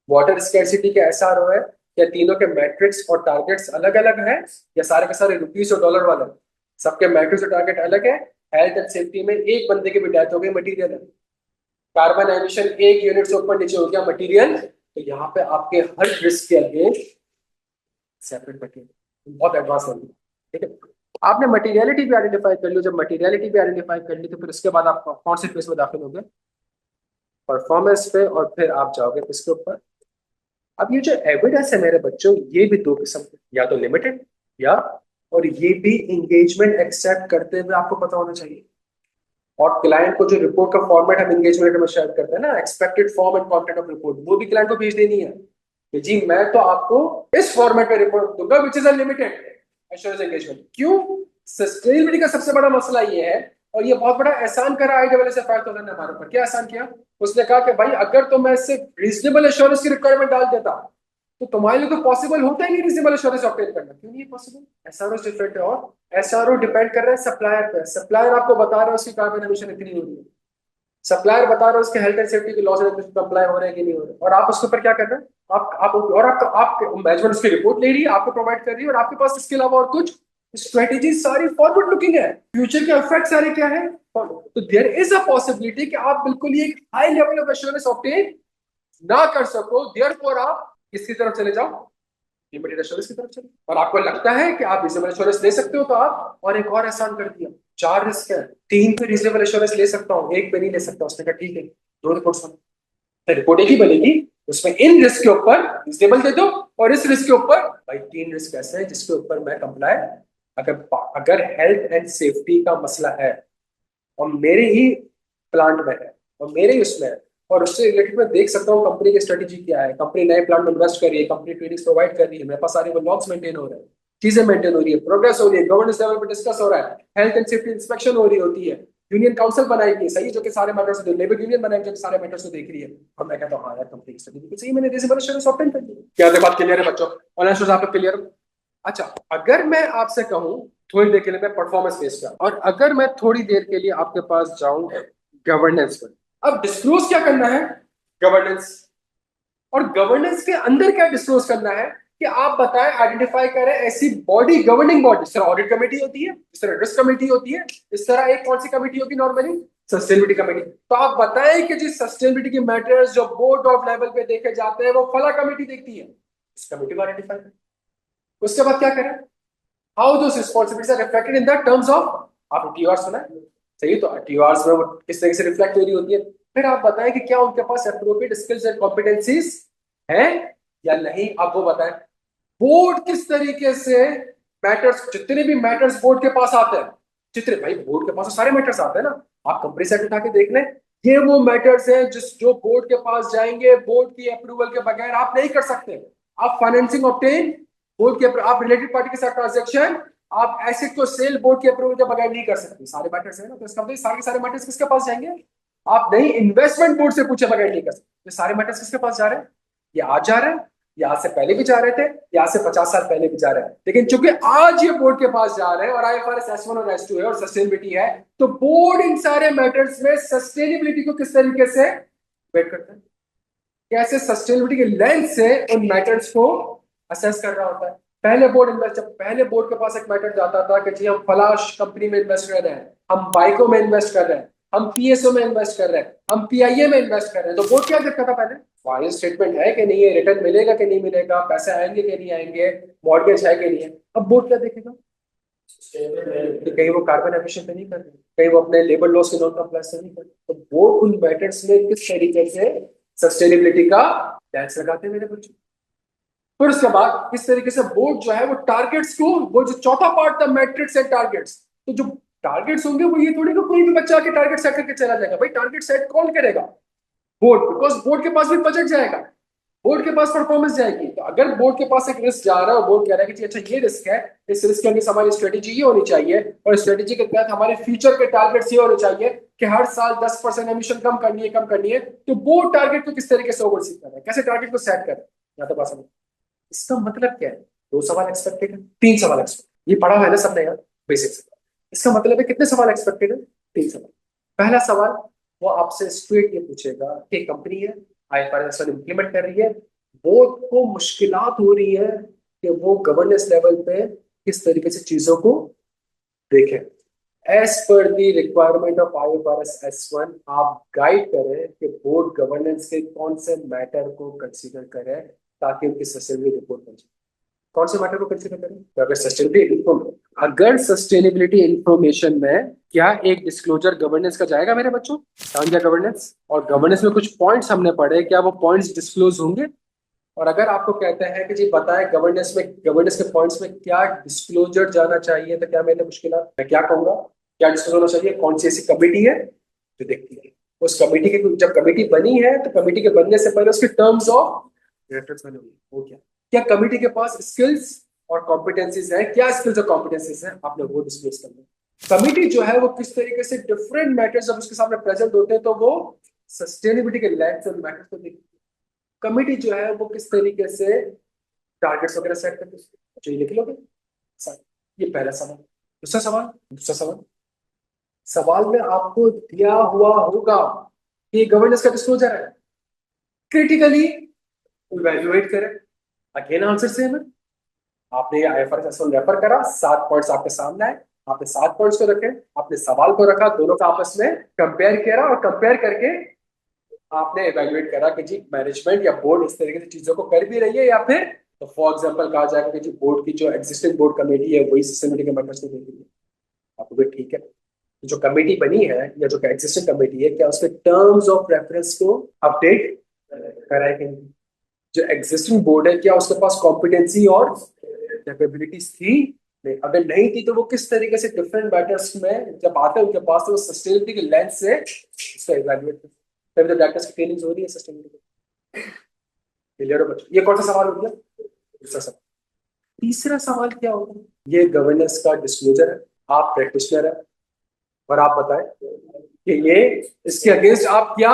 Speaker 2: वाटर स्कैर्सिटी क्या SRO है? क्या तीनों के मैट्रिक्स और टारगेट्स अलग अलग हैं, या सारे के सारे रुपीस और डॉलर वाले? सबके मैट्रिक्स और टारगेट अलग है। हेल्थ एंड सेफ्टी में एक बंदे की भी डेथ हो गई, मटीरियल है। कार्बन एमिशन 1 यूनिट से ऊपर नीचे हो गया, मटीरियल। तो यहाँ पे आपके हर रिस्क के अगेंस्ट सेपरेट मटीरियल, बहुत एडवांस है। ठीक है, आपने मटीरियलिटी भी आइडेंटिफाई कर ली। जब मटीरियलिटी भी आइडेंटिफाई कर ली, तो फिर उसके बाद आप कौन से फेज में दाखिल होंगे? परफॉर्मेंस पे। और फिर आप जाओगे किसके ऊपर? अब ये जो एविडेंस है मेरे बच्चों, ये भी दो किस्म के, या तो लिमिटेड, या और ये भी एंगेजमेंट एक्सेप्ट करते हुए आपको पता होना चाहिए। और क्लाइंट को जो रिपोर्ट का फॉर्मेट हम एंगेजमेंट में शेयर करते हैं ना, expected form and content of report, वो भी क्लाइंट को भेज देनी है कि जी मैं तो आपको इस फॉर्मेट में रिपोर्ट दूंगा, which is unlimited assurance engagement. क्यों? सस्टेनेबिलिटी का सबसे बड़ा मसला ये है, और ये बहुत बड़ा एहसान करा ISSF 5000 ने हमारे ऊपर। क्या एहसान किया? उसने कहा कि भाई अगर तो मैं सिर्फ रीजनेबल एश्योरेंस की रिक्वायरमेंट डाल देता, तो तुम्हारे लिए तो पॉसिबल होता ही नहीं रीजनेबल एश्योरेंस ऑब्टेन करना। क्यों नहीं पॉसिबल? SRO डिफरेंट है, और SRO डिपेंड कर रहा है सप्लायर पे। सप्लायर आपको बता रहा है उसकी कार्बन एमिशन इतनी हो रही है, सप्लायर बता रहा है उसके हेल्थ एंड सेफ्टी के लॉस एंड कंप्लाई हो रहे हैं कि नहीं हो रहे, और आप उसके ऊपर क्या कर रहे हैं? आप और आप मैनेजमेंट उसकी रिपोर्ट ले रही है, आपको प्रोवाइड कर रही है, और आपके पास इसके अलावा और कुछ स्ट्रेटेजी सारी फॉरवर्ड लुकिंग है, फ्यूचर के इफेक्ट सारे क्या है। तो देयर इज अ पॉसिबिलिटी कि आप बिल्कुल ही एक high level of assurance obtain ना कर सको, देयरफॉर आप किसकी तरफ चले जाओ? लिमिटेड एश्योरेंस की तरफ चले। और आपको लगता है कि आप रिजनेबल एश्योरेंस ले सकते हो, तो आप और एक और आसान कर दिया। 4 रिस्क है, 3 पे रिजनेबल एश्योरेंस ले सकता हूँ, 1 पे नहीं ले सकता। उसने कहा ठीक है, 2 रिपोर्ट्स बनो, रिपोर्ट एक ही बनेगी, उसमें इन रिस्क के ऊपर रिजनेबल दे दो, और इस रिस्क के ऊपर भाई 3 रिस्क ऐसे हैं जिसके ऊपर मैं कंप्लाई, अगर हेल्थ एंड सेफ्टी का मसला है और मेरे ही प्लांट में है और मेरे ही उसमें है, और उससे रिलेटेड मैं देख सकता हूँ कंपनी की स्ट्रेटेजी क्या है, कंपनी नए प्लांट में इन्वेस्ट कर रही है, कंपनी ट्रेनिंग प्रोवाइड कर रही है, मेरे पास सारे वो लॉग्स मेंटेन हो रहे हैं, चीजें मेंटेन हो रही है, प्रोग्रेस हो रही है, गवर्नेंस लेवल पे डिस्कस हो रहा है, हेल्थ एंड सेफ्टी इंस्पेक्शन हो रही होती है, यूनियन काउंसिल बनाएगी सही जो कि सारे मैटर्स को, लेबर यूनियन बनाएगी जो कि सारे मैटर्स को देख रही है। और मैं कहता हूँ हाँ यार कंपनी की स्टडी बिल्कुल सही, मैंने जैसे मैंने शुरू ऑप्टेन कर दिया। क्या बात क्लियर है बच्चों? ऑनलाइन स्टूडेंट्स आप क्लियर हो? अच्छा, अगर मैं आपसे कहूँ थोड़ी देर के लिए मैं परफॉर्मेंस बेस्ड पे, और अगर मैं थोड़ी देर के लिए आपके पास जाऊं गवर्नेंस पर, अब डिस्क्लोज क्या करना है? गवर्नेंस। और गवर्नेंस के अंदर क्या डिस्क्लोज करना है कि आप बताएं, आइडेंटिफाई करें ऐसी बॉडी, गवर्निंग बॉडी, जिस तरह ऑडिट कमेटी होती है, इस तरह रिस्क कमेटी होती है, इस तरह एक कौन सी कमेटी होगी नॉर्मली? Sustainability committee. तो आप बताएं कि जिस सस्टेनेबिलिटी के मैटर्स जो बोर्ड ऑफ लेवल पे देखे जाते हैं वो फला कमेटी देखती है, इस कमेटी को आइडेंटिफाई करें। उसके बाद क्या करें? How those responsibilities are reflected in the terms of, आपने टीआर सुना है सही, तो टीआर में वो किस तरह से रिफ्लेक्ट हो रही होती है। फिर आप बताएं कि क्या उनके पास एप्रोप्रिएट स्किल्स एंड कॉम्पिटेंसीज है या नहीं, आप वो बताएं। बोर्ड किस तरीके से मैटर्स, जितने भी मैटर्स बोर्ड के पास आते हैं, जितने भाई बोर्ड के पास तो सारे मैटर्स आते हैं ना, आप कंपनी सेट उठा के देख लें, ये वो मैटर्स हैं जिस जो बोर्ड के पास जाएंगे, बोर्ड की अप्रूवल के बगैर आप नहीं कर सकते। आप फाइनेंसिंग ऑब्टेन बोर्ड के, आप रिलेटेड पार्टी के साथ ट्रांजेक्शन, आप एसेट को सेल बोर्ड के अप्रूवल के बगैर नहीं कर सकते। सारे मैटर्स है ना, तो इसका मतलब सारे के सारे मैटर्स किसके पास जाएंगे? आप नहीं इन्वेस्टमेंट बोर्ड से पूछे बगैर नहीं कर सकते। ये सारे मैटर्स किसके पास जा रहे हैं? ये आज जा रहे हैं, ये आज से पहले भी जा रहे थे, ये आज से 50 साल पहले भी जा रहे हैं, लेकिन चूंकि आज ये बोर्ड के पास जा रहे हैं और आईएफआरएस S1 और S2 है और सस्टेनेबिलिटी है, तो बोर्ड इन सारे मैटर्स में सस्टेनेबिलिटी को किस तरीके से वेट करता है, कैसे सस्टेनेबिलिटी के लेंस से उन मैटर्स को असेस कर रहा होता है। पहले बोर्ड इन्वेस्ट, जब पहले बोर्ड के पास एक मैटर जाता था कि जी हम फलाश कंपनी में इन्वेस्ट कर रहे हैं, हम बाइको में इन्वेस्ट कर रहे हैं, हम पीएसओ में इन्वेस्ट कर रहे हैं, हम पीआईए में इन्वेस्ट कर रहे हैं, तो बोर्ड क्या देखता था पहले? फाइनेंस स्टेटमेंट है कि नहीं है, रिटर्न मिलेगा कि नहीं मिलेगा, पैसे आएंगे कि नहीं आएंगे, मॉर्गेज है कि नहीं है। अब बोर्ड क्या देखेगा कि कहीं वो कार्बन एमिशन पे नहीं कर रहे, कहीं वो अपने लेबर लॉस के नॉन कंप्लायंस से नहीं कर रहे। तो बोर्ड उन मैटर्स में किस तरीके से सस्टेनेबिलिटी का टैक्स लगाते हैं मेरे बच्चों। फिर उसके बाद किस तरीके से बोर्ड जो है वो टारगेट्स को, वो जो चौथा पार्ट था मैट्रिक्स एंड टारगेट्स, तो जो टारगेट्स होंगे वो ये थोड़ी ना कोई भी बच्चा आके टारगेट सेट करके चला जाएगा, भाई टारगेट सेट कौन करेगा? बोर्ड, बिकॉज बोर्ड के पास भी बजट जाएगा, बोर्ड के पास परफॉर्मेंस जाएगी। तो अगर बोर्ड के पास एक रिस्क जा रहा है और बोर्ड कह रहा है कि अच्छा ये रिस्क है, इस रिस्क के अंदर हमारी स्ट्रेटेजी ये होनी चाहिए और स्ट्रेटेजी के तहत हमारे फ्यूचर के टारगेट्स ये होने चाहिए कि हर साल 10% एमिशन कम करनी है, तो बोर्ड टारगेट को किस तरीके से ओवरसी कर रहा है, कैसे टारगेट को सेट कर रहा है, या तो बात। इसका मतलब क्या है? दो सवाल एक्सपेक्टेड है, तीन सवाल एक्सपेक्टेड, ये पढ़ा है ना सबने यार बेसिक्स। इसका मतलब है कितने सवाल एक्सपेक्टेड है? तीन सवाल। पहला सवाल वो आपसे स्ट्रेट ये पूछेगा कि कंपनी है आईएफआरएस इंप्लीमेंट कर रही है, बोर्ड को मुश्किलात हो रही है कि वो गवर्नेंस लेवल पे किस तरीके से चीजों को देखें। As per the requirement of IFRS S1 आप गाइड करें कि बोर्ड गवर्नेंस के कौन से मैटर को कंसीडर करें ताकि उनकी सस्टेनेबिलिटी रिपोर्ट बन जाए। कौन से मैटर को कंसीडर करें? तो अगर सस्टेनेबिलिटी इंफॉर्मेशन में क्या एक डिस्क्लोजर गवर्नेंस का जाएगा मेरे बच्चों, समझ गया गवर्नेंस, और गवर्नेंस में कुछ पॉइंट्स हमने पढ़े, क्या वो पॉइंट्स डिस्क्लोज होंगे? और अगर आपको कहते हैं कि जी बताएं गवर्नेंस में, गवर्नेंस के पॉइंट्स में क्या डिस्क्लोजर जाना चाहिए, तो क्या मेरे मुश्किल, मैं क्या कहूंगा, क्या डिस्क्लोजर होना चाहिए, कौन सी ऐसी कमेटी है जो देखती है, उस कमेटी की जब कमेटी बनी है तो कमेटी के बनने से पहले उसके टर्म्स ऑफ रेफरेंस बने हुए, वो क्या क्या कमेटी के पास स्किल्स और कॉम्पिटेंसीज है, क्या स्किल्स और कॉम्पिटेंसीज है, आपने वो डिस्क्लोज करना। कमेटी जो है वो किस तरीके से डिफरेंट मैटर्स जब उसके सामने प्रेजेंट होते हैं तो वो सस्टेनेबिलिटी के लेंस और मैटर्स को देखती है। कमेटी जो है वो किस तरीके से टारगेट्स वगैरह सेट करते हैं, तो ये लिख लोगे। ये पहला सवाल। दूसरा सवाल सवाल में आपको दिया हुआ होगा कि गवर्नेंस का डिस्क्लोजर है, क्रिटिकली इवैल्यूएट करें। अगेन आंसर सेम है, आपने ये आईएफआरएस S1 रेफर करा, 7 पॉइंट्स आपके सामने आए, आपने 7 पॉइंट्स को रखे, आपने सवाल को रखा, दोनों का आपस में कंपेयर किया और कंपेयर करके आपने इवैल्यूएट करा कि जी मैनेजमेंट या बोर्ड इस तरीके से चीजों को कर भी रही है या फिर, तो फॉर एग्जांपल कहा जाएगा कि जी बोर्ड की जो एग्जिस्टिंग बोर्ड कमेटी है वही सिस्टमेटिक मैटर्स को देख रही है, आपको भी ठीक है। तो जो कमेटी बनी है या जो एग्जिस्टिंग कमेटी है, क्या उसके टर्म्स ऑफ रेफरेंस को अपडेट करा है कि नहीं? जो एग्जिस्टिंग बोर्ड है क्या उसके पास कॉम्पिटेंसी और कैपेबिलिटीज थी? नहीं, अगर नहीं थी तो वो किस तरीके से डिफरेंट मैटर्स में जब आते हैं उनके पास, तो वो सस्टेनेबिलिटी के लेंस से उसका इवैल्यूएट करते हैं। तभी तो डॉक्टर्स की ट्रेनिंग हो रही है सस्टेनेबिलिटी। क्लियर हो बच्चों? ये कौन सा सवाल हो गया? दूसरा सवाल। तीसरा सवाल क्या होगा? ये गवर्नेंस का डिस्क्लोजर है, आप प्रैक्टिशनर है और आप बताएं कि ये इसके अगेंस्ट आप क्या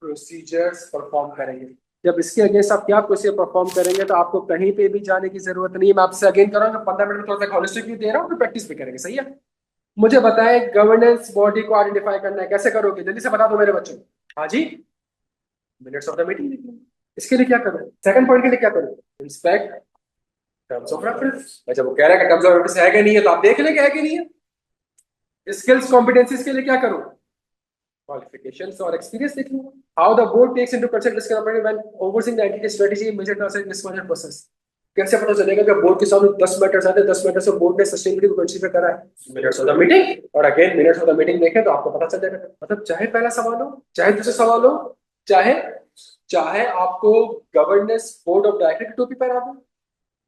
Speaker 2: प्रोसीजर्स परफॉर्म करेंगे। जब इसके अगेंस्ट आप क्या प्रोसीजर परफॉर्म करेंगे तो आपको कहीं पे भी जाने की जरूरत नहीं है। मैं आपसे अगेन कर रहा हूँ, 15 मिनट में थोड़ा सा हॉलिस्टिक व्यू दे रहा हूँ, प्रैक्टिस भी करेंगे। सही है? मुझे बताएं गवर्नेंस बॉडी को आइडेंटिफाई करना है, कैसे करोगे? जल्दी से बता दो मेरे बच्चों। हाँ जी, मिनट्स ऑफ द मीटिंग लिखना है। इसके लिए क्या करूँ? सेकंड पॉइंट के लिए क्या करूँ? Inspect terms of reference. अच्छा, वो कह रहा है कि टर्म्स ऑफ रेफरेंस है कि नहीं है, तो आप देख लेंगे है कि नहीं है। स्किल्स कॉम्पिटेंसीज के लिए क्या करूँ? क्वालिफिकेशंस और एक्सपीरियंस देख लूंगा। How the board takes into consider risk and when overseeing the entity strategy major transfer risk management process. कैसे पता चलेगा कि बोर्ड के सामने 10 मैटर्स आते हैं, 10 मैटर्स से बोर्ड ने सस्टेनेबिलिटी को कंसीडर करा है? Minutes of the meeting. और again minutes of the meeting देखें तो आपको पता चल जाएगा। मतलब चाहे पहला सवाल हो, चाहे दूसरा सवाल हो, चाहे चाहे आपको गवर्नेंस बोर्ड ऑफ डायरेक्टर की टोपी पहना दो,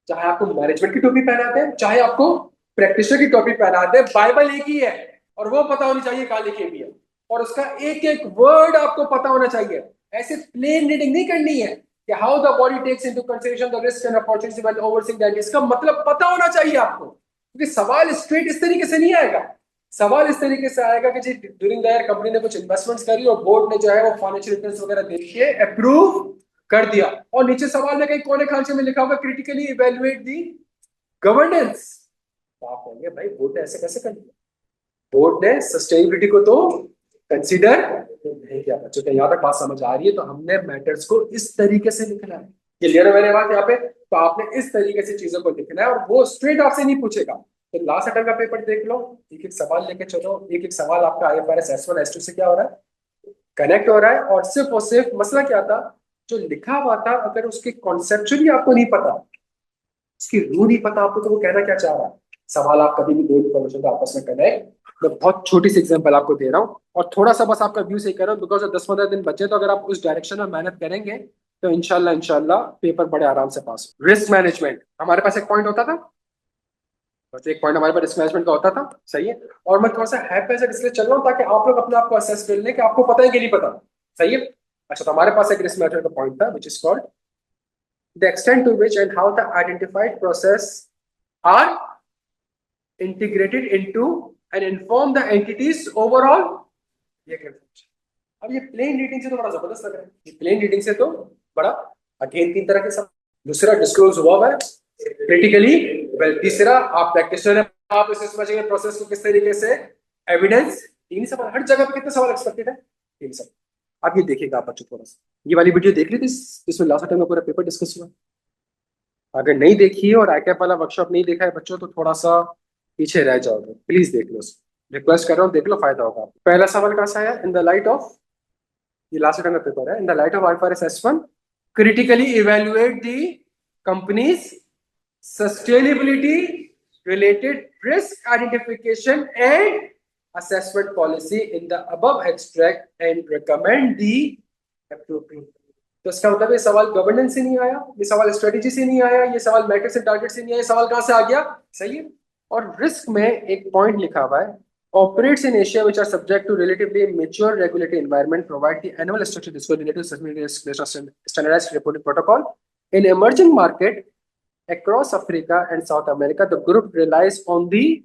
Speaker 2: चाहे आपको मैनेजमेंट की टोपी पहना दे, चाहे आपको प्रैक्टिशनर की टोपी पहना दे, बाइबल एक ही है और वो पता होनी चाहिए कहां लिखी हुई है और उसका एक एक वर्ड आपको पता होना चाहिए। ऐसे प्लेन रीडिंग नहीं करनी है कि how the body takes into consideration the risk and opportunities when overseeing that. इसका मतलब पता होना चाहिए आपको, क्योंकि सवाल स्ट्रेट इस तरीके से नहीं आएगा। सवाल इस तरीके से आएगा कि जी ड्यूरिंग द ईयर कंपनी ने कुछ इन्वेस्टमेंट्स करी और बोर्ड ने जो है वो फाइनेंशियल रिटर्न्स वगैरह देख के अप्रूव कर दिया, और नीचे सवाल में कहीं कोने खांचे में लिखा होगा क्रिटिकली इवेल्युएट दी गवर्नेंस। तो आप कहेंगे भाई बोर्ड ने ऐसे कैसे कर दिया? बोर्ड ने सस्टेनेबिलिटी को तो कंसीडर नहीं किया। बच्चों को यहाँ तक बात समझ आ रही है? तो हमने मैटर्स को इस तरीके से लिखना है। क्लियर है मेरे बात यहाँ पे? तो आपने इस तरीके से चीजों को लिखना है और वो स्ट्रेट आपसे नहीं पूछेगा। तो लास्ट अटेम्प्ट का पेपर देख लो, एक एक सवाल लेके चलो। एक एक सवाल आपका आईएफआरएस S1 S2 से क्या हो रहा है, कनेक्ट हो रहा है। और सिर्फ मसला क्या था, जो लिखा हुआ था अगर उसके कॉन्सेप्चुअली आपको नहीं पता, उसकी रूह नहीं पता आपको, तो वो कहना क्या चाह रहा है। सवाल आप कभी भी दो इन्फॉर्मेशन का आपस में कनेक्ट। मैं बहुत छोटी सी एग्जांपल आपको दे रहा हूँ और थोड़ा सा बस आपका व्यू सही कर रहा हूँ, बिकॉज 10-15 दिन बचे, तो अगर आप उस डायरेक्शन में मेहनत करेंगे तो इंशाल्लाह इंशाल्लाह पेपर बड़े आराम से पास हो। रिस्क मैनेजमेंट हमारे पास एक पॉइंट होता था, बस एक पॉइंट हमारे पास रिस्क मैनेजमेंट का होता था। सही है? और मैं थोड़ा सा हैपेजेड इसलिए चल रहा हूँ ताकि आप लोग अपने आप को असेस कर लें कि आपको पता है कि नहीं पता। सही है? अच्छा, तो हमारे पास एक रिस्क मैनेजमेंट का पॉइंट था which is called the extent to which and how the identified process are integrated into and inform the entities overall। ये concept। अब ये प्लेन रीडिंग से तो बड़ा जबरदस्त लग रहा है। ये प्लेन रीडिंग से तो बड़ा, अगेन 3 तरह के सब। दूसरा डिस्क्लोज हुआ है क्रिटिकली वेल। तीसरा आप प्रैक्टिशनर है, आप इसे समझेंगे प्रोसेस को किस तरीके से, एविडेंस। 3 सवाल हर जगह पे, कितने सवाल एक्सपेक्टेड है? 3 सवाल। आप ये देखिएगा आप बच्चों, थोड़ा सा ये वाली वीडियो देख ली थी जिसमें लास्ट टाइम में पूरा पेपर डिस्कस हुआ। अगर नहीं देखी है और आईकैप वाला वर्कशॉप नहीं देखा है बच्चों, तो थोड़ा सा पीछे रह जाओगे, प्लीज देख लो। रिक्वेस्ट कर रहा हूँ, देख लो, फायदा होगा। पहला सवाल कहाँ से आया? इन द लाइट ऑफ, ये लास्ट टाइम का पेपर है, in the light of IFRS S1 critically evaluate the companies sustainability related risk identification and assessment policy in the above extract and recommend the appropriate। तो इसका मतलब ये सवाल governance से नहीं आया, ये सवाल स्ट्रेटेजी से नहीं आया, ये सवाल मैट्रिक्स एंड टारगेट से नहीं आया, ये सवाल कहां से आ गया? सही है? और रिस्क में एक पॉइंट लिखा हुआ है, operates in Asia which are subject to relatively mature regulatory environment provide the annual structure disclosure related to sustainability risk based on standardized reporting protocol। In emerging market across Africa and South America, the group relies on the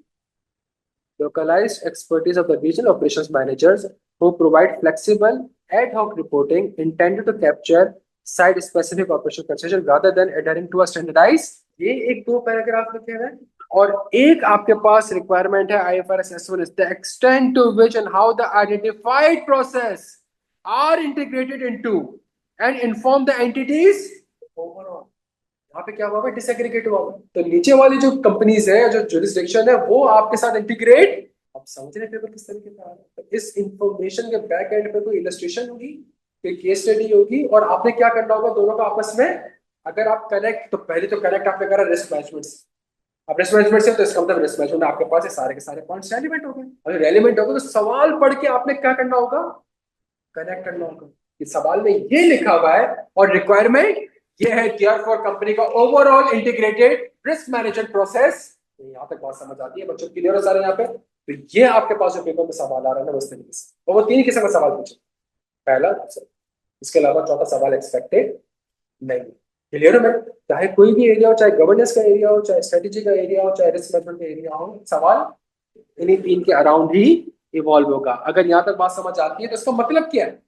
Speaker 2: localized expertise of the regional operations managers who provide flexible ad hoc reporting intended to capture site specific operational consideration rather than adhering to a standardized। ये एक दो paragraph लिखे हुए हैं और एक आपके पास requirement है IFRS S1 is the extent to which and how the identified process are integrated into and inform the entities overall। यहाँ पे क्या हुआ? डिसएग्रीगेट हुआ। तो नीचे वाली जो कंपनीज है, जो जुरिस्डिक्शन है, वो आपके साथ इंटीग्रेट। अब समझ रहे पेपर किस तरीके से आ रहा है? तो इस इंफॉर्मेशन के बैक एंड पे कोई इलस्ट्रेशन होगी, कोई केस स्टडी होगी, और आपने क्या करना होगा दोनों का आपस में। अगर आप कनेक्ट, तो पहले तो कनेक्ट आपने करा रिस्क मैनेजमेंट से। अब रिस्क मैनेजमेंट से तो इसका मतलब रिस्क मैनेजमेंट आपके पास है, सारे के सारे पॉइंट्स रेलिवेंट हो गए। अगर रेलिवेंट होगा तो सवाल पढ़ के आपने क्या करना होगा? कनेक्ट करना होगा। इस सवाल में ये लिखा हुआ है और रिक्वायरमेंट ये है टीआर फॉर कंपनी का overall integrated risk management process. यहाँ तक बात समझ आती है बच्चों? क्लियर हो सारे यहाँ पे? तो ये आपके पास जो पेपर में सवाल आ रहा है ना, उस तरीके से, और वो 3 किस्म का सवाल पूछे, पहला दूसरा, इसके अलावा चौथा सवाल एक्सपेक्टेड नहीं। क्लियर है मैं? चाहे कोई भी एरिया हो, चाहे गवर्नेंस का एरिया हो, चाहे स्ट्रेटेजी का एरिया हो, चाहे रिस्क मैनेजमेंट का एरिया हो, सवाल इन्हीं तीन के अराउंड ही इवॉल्व होगा। अगर यहां तक बात समझ आती है तो इसका मतलब क्या है?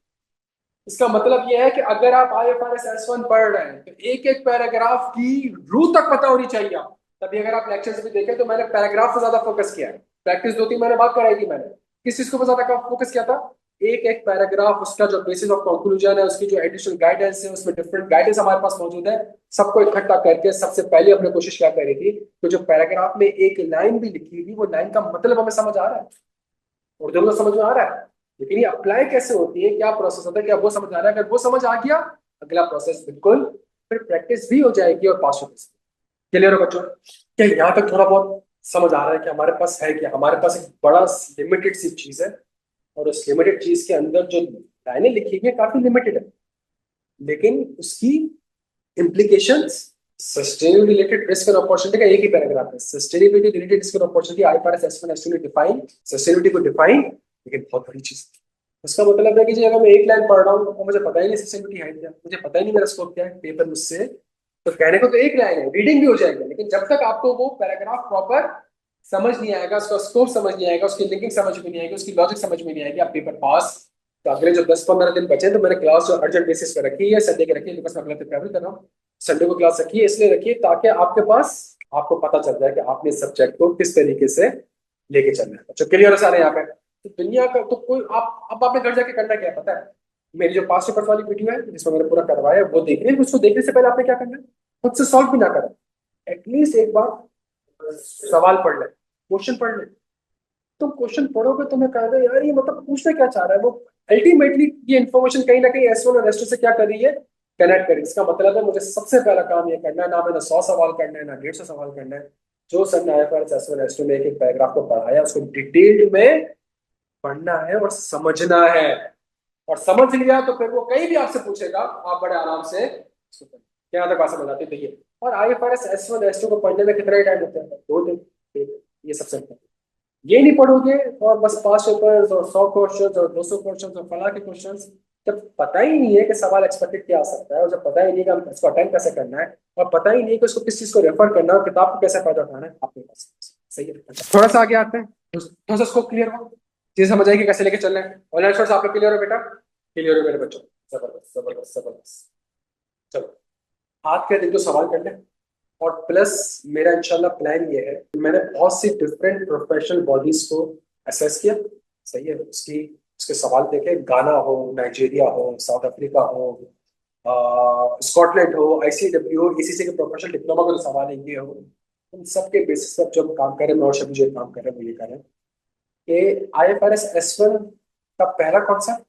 Speaker 2: इसका मतलब यह है कि अगर आप IFRS S1 पढ़ रहे हैं तो एक एक पैराग्राफ की रूह तक पता होनी चाहिए आप। तभी अगर आप लेक्चर भी देखें तो मैंने पैराग्राफ पर ज्यादा फोकस किया है। प्रैक्टिस 2-3 मैंने बात कराई थी, मैंने किस चीज को ज्यादा फोकस किया था? एक एक पैराग्राफ, उसका जो बेसिस ऑफ कंक्लूजन है, उसकी जो एडिशनल गाइडेंस है, उसमें डिफरेंट गाइडेंस हमारे पास मौजूद है, सबको इकट्ठा करके सबसे पहले हमने कोशिश क्या करी थी तो जो पैराग्राफ में एक लाइन भी लिखी थी वो लाइन का मतलब हमें समझ आ रहा है, उर्दू में समझ में आ रहा है, लेकिन ये अप्लाई कैसे होती है, क्या प्रोसेस होता है, क्या वो समझ आ रहा है? अगर वो समझ आ गया, अगला प्रोसेस बिल्कुल फिर प्रैक्टिस भी हो जाएगी और पास हो जाएगी। क्लियर हो बच्चों? क्या यहाँ तक थोड़ा बहुत समझ आ रहा है कि हमारे पास है, कि हमारे पास एक बड़ा लिमिटेड सी चीज है और उस लिमिटेड चीज के अंदर जो लाइनें लिखी गई काफी लिमिटेड है, लेकिन उसकी implications sustainability related risk and opportunity का एक ही पैराग्राफ है, sustainability related risk and opportunity IFRS S1 S2 ने define sustainability को define, लेकिन बहुत बड़ी चीज। उसका मतलब है कि जी अगर मैं एक लाइन पढ़ रहा हूँ और मुझे पता ही नहीं सस्टेनेबिलिटी है क्या, मुझे पता ही नहीं मेरा स्कोप क्या है, पेपर मुझसे तो कहने को तो एक लाइन है, रीडिंग भी हो जाएगा, लेकिन जब तक आपको वो पैराग्राफ प्रॉपर समझ नहीं आएगा, उसका स्कोप समझ नहीं आएगा, उसकी लिंकिंग समझ में नहीं आएगी, उसकी लॉजिक समझ में नहीं आएगी, आप पेपर पास। तो अगले जो 10-15 दिन बचे तो मैंने क्लास जो अर्जेंट बेसिस पे रखी है, संडे के रखी है, बिकॉज मैं अगले दिन ट्रैवल कर रहा हूँ, संडे को क्लास रखिए, इसलिए रखिए ताकि आपके पास आपको पता चल जाए कि आपने इस सब्जेक्ट को किस तरीके से लेके चलना है। अच्छा क्लियर है सारे यहाँ पे? तो दुनिया का तो कोई आप अब आपने घर जाके करना क्या है पता है? मेरी जो पास पेपर वाली वीडियो है जिसमें मैंने पूरा करवाया है वो देखनी है, उसको देखने से पहले आपने क्या करना है, खुद से सॉल्व भी ना करें, एटलीस्ट एक बार सवाल पढ़ ले, क्वेश्चन पढ़ ले। तुम क्वेश्चन पढ़ोगे तुम्हें कहेगा यार ये मतलब पूछना क्या चाह रहा है वो, अल्टीमेटली ये इन्फॉर्मेशन कहीं ना कहीं S1 और S2 से क्या कर रही है, कनेक्ट करें। इसका मतलब है मुझे सबसे पहला काम ये करना है, ना मैंने 100 सवाल करना है ना 150 सवाल करना है, जो सर ने IFRS S1 S2 में एक एक पैराग्राफ को पढ़ाया उसको डिटेल्ड में पढ़ना है और समझना है, और समझ लिया तो फिर वो कहीं भी आपसे पूछेगा आप बड़े आराम से उसको पढ़ें। क्या तक बात समझ आती है? तो ये और IFRS S1 S2 को पढ़ने में कितना ही टाइम लगता है? 2 दिन। ये सबसे important। ये नहीं पढ़ोगे और बस 5 पेपर्स और 100 क्वेश्चन और 200 क्वेश्चन और फला के क्वेश्चन, जब पता ही नहीं है कि सवाल एक्सपेक्टेड क्या आ सकता है, और जब पता ही नहीं कि हम इसको अटेंड कैसे करना है, और पता ही नहीं कि उसको किस चीज को रेफर करना है और किताब को कैसे फायदा उठाना है, आपके पास सही है। थोड़ा सा आगे आते हैं, थोड़ा सा स्कोप क्लियर हो, चीज समझ आएगी कैसे लेके चलना है। ऑनलाइन सोर्स आपको क्लियर हो बेटा? क्लियर हो मेरे बच्चों? जबरदस्त जबरदस्त जबरदस्त। चलो आज के दिन तो सवाल कर ले, और प्लस मेरा इंशाल्लाह प्लान ये है कि मैंने बहुत सी डिफरेंट प्रोफेशनल बॉडीज को असेस किया, सही है, उसकी उसके सवाल देखे, गाना हो, नाइजीरिया हो, साउथ अफ्रीका हो, स्कॉटलैंड हो, ICW हो, ACC के प्रोफेशनल डिप्लोमा का जो सवाल है ये हो, उन सब के बेसिस पर जो हम काम कर रहे हैं, मैं और शबी जो काम कर रहे हैं वो ये कर रहे हैं कि IFRS S1 का पहला कॉन्सेप्ट,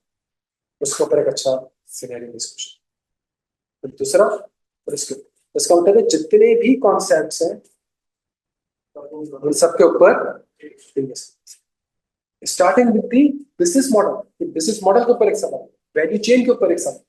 Speaker 2: उसके ऊपर एक अच्छा सिनेरियो डिस्कशन, फिर दूसरा, और इसका मतलब है जितने भी कॉन्सेप्ट्स हैं उन सबके ऊपर, starting with the business model, business model के ऊपर एक सवाल, वैल्यू चेन के ऊपर एक सवाल,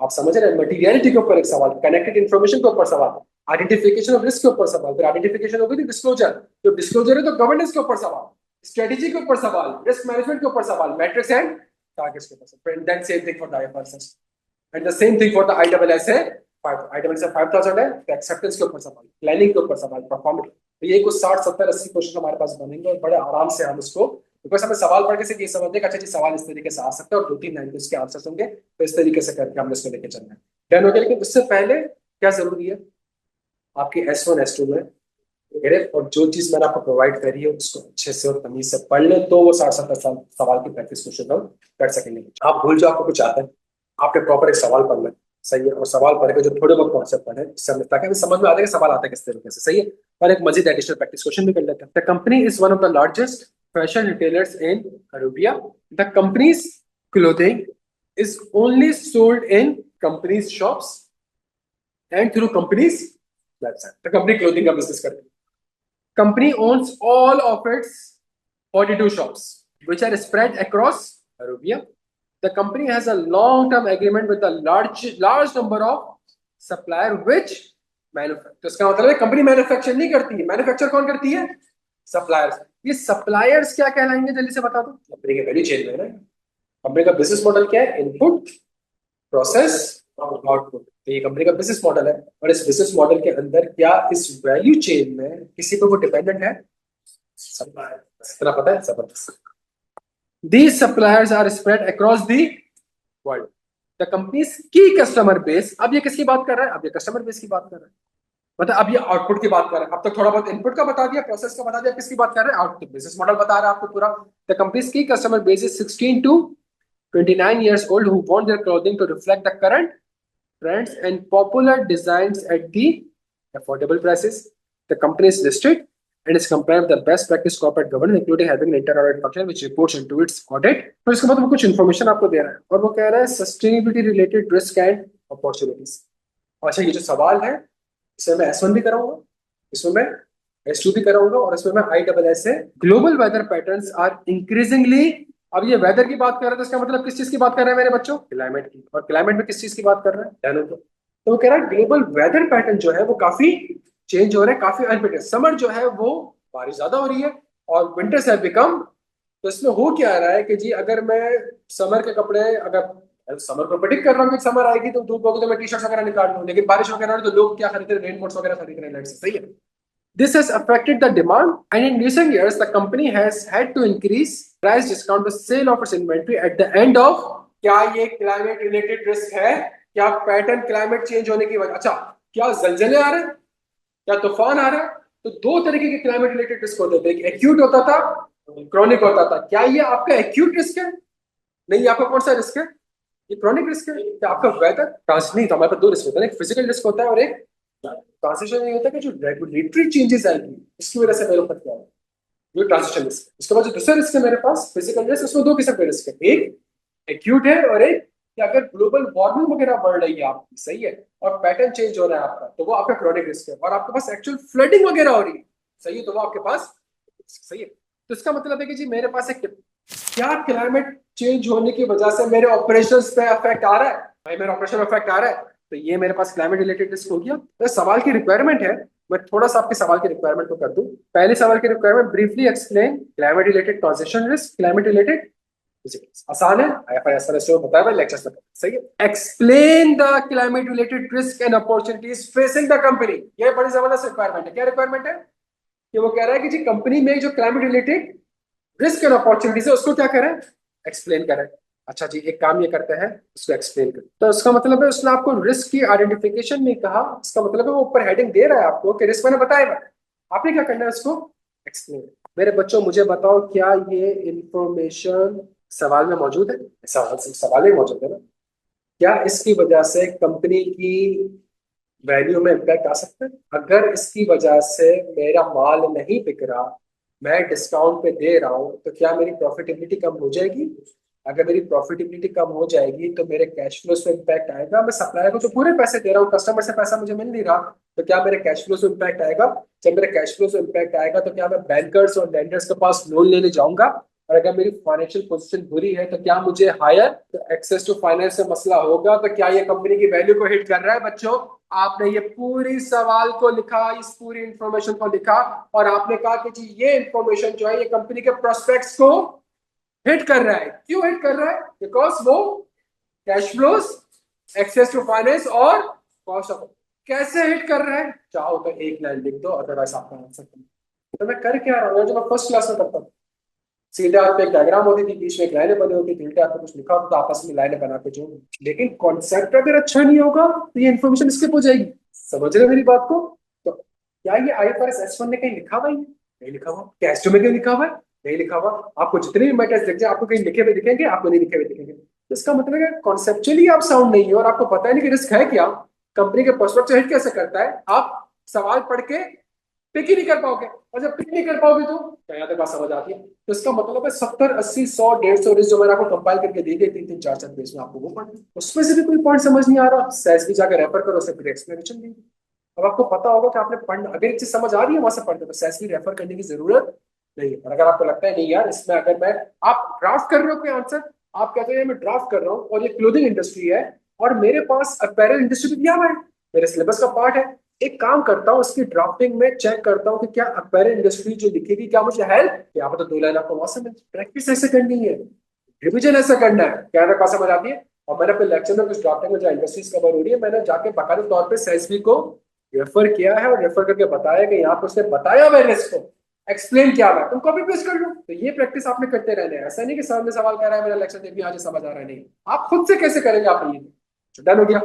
Speaker 2: आप समझ रहे हैं, मटीरियलिटी के ऊपर एक सवाल, कनेक्टेड इन्फॉर्मेशन के ऊपर सवाल, आइडेंटिफिकेशन ऑफ रिस्क के ऊपर सवाल, फिर आइडेंटिफिकेशन होगी डिस्क्लोजर, तो डिस्क्लोजर है तो गवर्नेंस के ऊपर सवाल, स्ट्रेटेजी के ऊपर सवाल, रिस्क मैनेजमेंट के ऊपर सवाल, मैट्रिक्स एंड टारगेट्स के ऊपर सवाल, then same thing for the IFRS and the same thing for the ISSA 5, ISSA 5000 है तो एक्सेप्टेंस के ऊपर सवाल, प्लानिंग के ऊपर सवाल, परफॉर्मेंस, तो ये कुछ 60-70-80 क्वेश्चन हमारे पास बनेंगे और बड़े आराम से हम उसको, बिकॉज हमें सवाल पढ़ के सिर्फ ये समझते अच्छा जी सवाल इस तरीके से आ सकता है और 2-3 लाइन के उसके आंसर्स होंगे, तो इस तरीके से करके हमने इसको लेके चलना है। डन हो गया? लेकिन उससे पहले क्या जरूरी है आपकी S1 S2 में, और जो चीज मैंने आपको प्रोवाइड करी है उसको अच्छे से और तमीज से पढ़ ले, तो वो 60-70 सवाल की प्रैक्टिस को शुरू कर सकेंगे। आप भूल जाओ आपको कुछ आता है, आपने प्रॉपर एक सवाल पढ़ लें, सही है, और सवाल पढ़ के जो थोड़े बहुत कॉन्सेप्ट पढ़े ताकि हमें समझ में आ जाए कि सवाल आता है किस तरीके से, सही है, और एक मजीद एडिशनल प्रैक्टिस क्वेश्चन भी कर लेते हैं। The company is one of the largest fashion retailers in Arabia. The companies clothing is only sold in companies shops and through companies website. The company clothing का बिजनेस करती है। Company owns all of its 42 shops, which are spread across Arabia. The company has a long-term agreement with a large number of supplier which manufacture. तो इसका मतलब है company manufacture नहीं करती है, मैन्युफैक्चर कौन करती है? सप्लायर्स। ये सप्लायर्स क्या कहलाएंगे जल्दी से बता दो? कंपनी के वैल्यू चेन में है ना। कंपनी का बिजनेस मॉडल क्या है? Input, process output. तो ये कंपनी का बिजनेस मॉडल है, और इस बिजनेस मॉडल के अंदर क्या इस वैल्यू चेन में किसी पर वो डिपेंडेंट है? सप्लायर। इतना पता है, जबरदस्त। These suppliers are spread across the world. The companies की कस्टमर बेस, अब ये किसकी बात कर रहा है? अब ये कस्टमर बेस की बात कर रहा है। मतलब अब ये आउटपुट की बात कर रहा है। अब तक थोड़ा बहुत इनपुट का बता दिया, प्रोसेस का बता दिया, किसकी बात कर रहे हैं? आउटपुट। बिजनेस मॉडल बता रहा है आपको पूरा। द कंपनीज की customer base is 16 to 29 years old who want their clothing to reflect the current trends and popular designs at the affordable prices. The company is listed and is compliant with the best practice corporate governance, including having an inter-audit function which reports into its audit. तो इसके बाद वो कुछ information आपको दे रहा है, और वो कह रहा है sustainability related risk and opportunities. अच्छा, ये जो सवाल है इसमें मैं S1 भी कराऊंगा, इसमें मैं S2 भी कराऊंगा, और इसमें मैं ISS से global weather patterns are increasingly. अब ये वेदर की बात कर रहा है तो इसका मतलब किस चीज की बात कर रहे हैं मेरे बच्चों? क्लाइमेट की। और क्लाइमेट में किस चीज की बात कर रहे हैं? ध्यान दो। तो वो कह रहा है ग्लोबल वेदर पैटर्न जो है वो काफी चेंज हो रहा है, काफी अनप्रेडिक्टेबल। समर जो है वो बारिश ज्यादा हो रही है, और विंटर्स हैव बिकम। तो इसमें हो क्या रहा है कि जी अगर मैं समर के कपड़े, अगर समर को प्रेडिक्ट कर रहा हूँ कि समर आएगी तो धूप होगी तो मैं टी शर्ट वगैरह निकाल लूँ, लेकिन बारिश वगैरह हो तो लोग क्या खरीद रहे हैं? रेनकोट्स वगैरह खरीद रहे हैं, सही है। This has affected the demand, and in recent years, the company has had to increase price discount to sale of its inventory at the end of। क्या ये क्लाइमेट रिलेटेड रिस्क है? क्या पैटर्न क्लाइमेट चेंज होने की वजह? अच्छा, क्या जलजले आ रहे हैं? क्या तूफान आ रहा है? तो दो तरीके के क्लाइमेट रिलेटेड रिस्क होते थे, एक एक्यूट होता था, क्रॉनिक होता था। क्या ये आपका एक्यूट रिस्क है? नहीं, आपका कौन सा रिस्क है? ये क्रॉनिक रिस्क है। क्या आपका वेदर ट्रांस नहीं, तो हमारे पास दो रिस्क होते हैं, एक फिजिकल रिस्क होता है और एक ट्रांसिशन। ये होता है कि जो रेगुलेटरी चेंजेस आएगी इसकी वजह से मेरे ऊपर क्या है, जो ट्रांसिशन रिस्क। उसके बाद जो दूसरा रिस्क है मेरे पास फिजिकल रिस्क, उसमें दो किस्म के रिस्क है, एक एक्यूट है और एक कि अगर ग्लोबल वार्मिंग वगैरह बढ़ रही है आपकी, सही है, और पैटर्न चेंज हो रहा है आपका, तो वो आपका क्रॉनिक रिस्क है। और आपके पास एक्चुअल फ्लडिंग वगैरह हो रही है, सही है, तो वो आपके पास सही है। तो इसका मतलब है कि जी मेरे पास एक, क्या क्लाइमेट चेंज होने की वजह से मेरे ऑपरेशंस पे इफेक्ट आ रहा है? भाई मेरे ऑपरेशन में इफेक्ट आ रहा है, तो ये मेरे पास क्लाइमेट रिलेटेड रिस्क हो गया। तो सवाल की रिक्वायरमेंट है, मैं थोड़ा सा आपके सवाल की रिक्वायरमेंट को कर दूं। पहले सवाल की requirement, briefly explain climate related transition risk, climate related. आसान है, IFRS बताया हुआ लेक्चर्स में, सही है। Explain the climate related risk and opportunities facing the company. ये बड़ी जबरदस्त रिक्वायरमेंट है। क्या रिक्वायरमेंट है? कि वो कह रहा है कि जी कंपनी में जो climate related risk and opportunities है उसको क्या करें? एक्सप्लेन करें। अच्छा जी, एक काम ये करते हैं, उसको एक्सप्लेन करें। तो उसका मतलब है उसने आपको रिस्क की आइडेंटिफिकेशन में कहा, इसका मतलब है वो ऊपर हेडिंग दे रहा है आपको कि रिस्क मैंने बताया, आपने क्या करना है उसको एक्सप्लेन। मेरे बच्चों मुझे बताओ, क्या ये इंफॉर्मेशन सवाल में मौजूद है? सवाल में मौजूद है ना? क्या इसकी वजह से कंपनी की वैल्यू में इम्पैक्ट आ सकता है? अगर इसकी वजह से मेरा माल नहीं बिक रहा, मैं डिस्काउंट पे दे रहा हूं, तो क्या मेरी प्रॉफिटेबिलिटी कम हो जाएगी? अगर मेरी प्रॉफिटेबिलिटी कम हो जाएगी तो मेरे कैश फ्लोज पे इम्पैक्ट आएगा। मैं सप्लायर को तो पूरे पैसे दे रहा हूँ, कस्टमर से पैसा मुझे मिल नहीं रहा, तो क्या मेरे कैश फ्लोज पे इम्पैक्ट आएगा? जब मेरे कैश फ्लोज पे इम्पैक्ट आएगा तो क्या मैं बैंकर्स और लेंडर्स के पास लोन लेने जाऊंगा? और अगर मेरी फाइनेंशियल पोजीशन बुरी है तो क्या मुझे हायर तो एक्सेस टू फाइनेंस से मसला होगा? तो क्या ये कंपनी की वैल्यू को हिट कर रहा है? बच्चों, आपने ये पूरी सवाल को लिखा, इस पूरी इंफॉर्मेशन को लिखा, और आपने कहा कि जी ये इंफॉर्मेशन जो है ये कंपनी के प्रोस्पेक्ट्स को हिट कर रहा है। क्यों हिट कर रहा है? बिकॉज वो cash flows, access to finance और कॉस्ट ऑफ। कैसे हिट कर रहा है? चाहो तो एक लाइन लिख दो, अदरवाइज आपका आंसर। तो मैं कर क्या रहा हूँ, जो मैं फर्स्ट क्लास में करता हूँ, सीधे हाथ पे एक डायग्राम होती थी, बीच में एक लाइनें बनी होती थी, उल्टे हाथ पे कुछ लिखा होता था, आपस में लाइनें बना के जो। लेकिन कॉन्सेप्ट अगर अच्छा नहीं होगा तो ये इन्फॉर्मेशन स्किप हो जाएगी। समझ रहे हो मेरी बात को? तो क्या ये IFRS S1 ने कहीं लिखा हुआ है? नहीं लिखा हुआ। क्या S2 में कहीं लिखा हुआ है? नहीं लिखा हुआ। आपको जितने भी मैटर्स दिख जाए, आपको कहीं लिखे हुए दिखेंगे, आपको नहीं लिखे हुए दिखेंगे। तो इसका मतलब है कॉन्सेप्चुअली आप साउंड नहीं हो और आपको पता नहीं कि रिस्क है क्या, कंपनी के पर्सपेक्टिव से हिट कैसे करता है। आप सवाल पढ़ के पिक ही नहीं कर पाओगे, और जब पिक नहीं कर पाओगे तो क्या यहाँ तक बात समझ आती है? तो इसका मतलब है 70, 80, 100, 150 रिस्क जो मैंने आपको कंपाइल करके दी गई 3-3, 4-4 पेज में, आपको वो पढ़ना। उसमें से भी कोई पॉइंट समझ नहीं आ रहा, सेस भी जाकर रेफर करो, उसे फिर एक्सप्लेनेशन दी। अब आपको पता होगा कि आपने पढ़ना, अगर एक चीज समझ आ रही है वहां से पढ़ते, तो सेस भी रेफर करने की जरूरत नहीं है। और अगर आपको लगता है नहीं यार इसमें, अगर मैं, आप ड्राफ्ट कर रहे हो कोई आंसर, आप कहते हैं मैं ड्राफ्ट कर रहा हूँ और ये क्लोथिंग इंडस्ट्री है और मेरे पास अपैरल इंडस्ट्री भी दिया हुआ है, मेरे सिलेबस का पार्ट है, एक काम करता हूँ उसकी ड्राफ्टिंग में चेक करता हूँ कि क्या अपैरल इंडस्ट्री जो लिखेगी क्या मुझे हेल्प, यहाँ पर तो 2 लाइन आपको वहां से प्रैक्टिस ऐसे करनी है, रिविजन ऐसा करना है। क्या बात समझ आती है? और मैंने अपने लेक्चर में कुछ ड्राफ्टिंग में जो इंडस्ट्रीज कवर हो रही है, मैंने जाके बाकायदा तौर पे सेल्सबी को रेफर किया है और रेफर करके बताया कि यहाँ पे उसने बताया हुआ रिस्क को एक्सप्लेन किया हुआ है, तुम कॉपी पेस्ट कर लो। तो ये प्रैक्टिस आपने करते रहने हैं। ऐसा नहीं कि सामने सवाल कर रहा है मेरा लेक्चर देख भी आज समझ आ रहा है, नहीं, आप खुद से कैसे करेंगे आप ये। डन हो गया,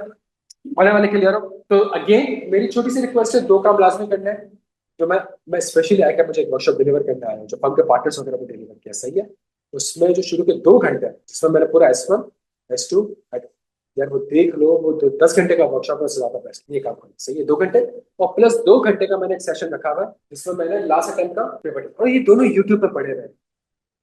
Speaker 2: आने वाले क्लियर हो। तो अगेन मेरी छोटी सी रिक्वेस्ट है, दो काम लाजमी करना है जो मैं स्पेशली आया मुझे एक वर्कशॉप डिलीवर करने आया हूँ जो फर्म के पार्टनर्स वगैरह को डिलीवर किया, सही है। उसमें जो शुरू के 2 घंटे हैं जिसमें मैंने पूरा S1 S2 यार वो देख लो, वो 10 घंटे का वर्कशॉप है, उससे ज्यादा बेस्ट ये काम करना, सही है। 2 घंटे और प्लस 2 घंटे का मैंने एक सेशन रखा हुआ है जिसमें मैंने लास्ट अटेम्प्ट का पेपर, और ये दोनों यूट्यूब पे पढ़े हुए हैं,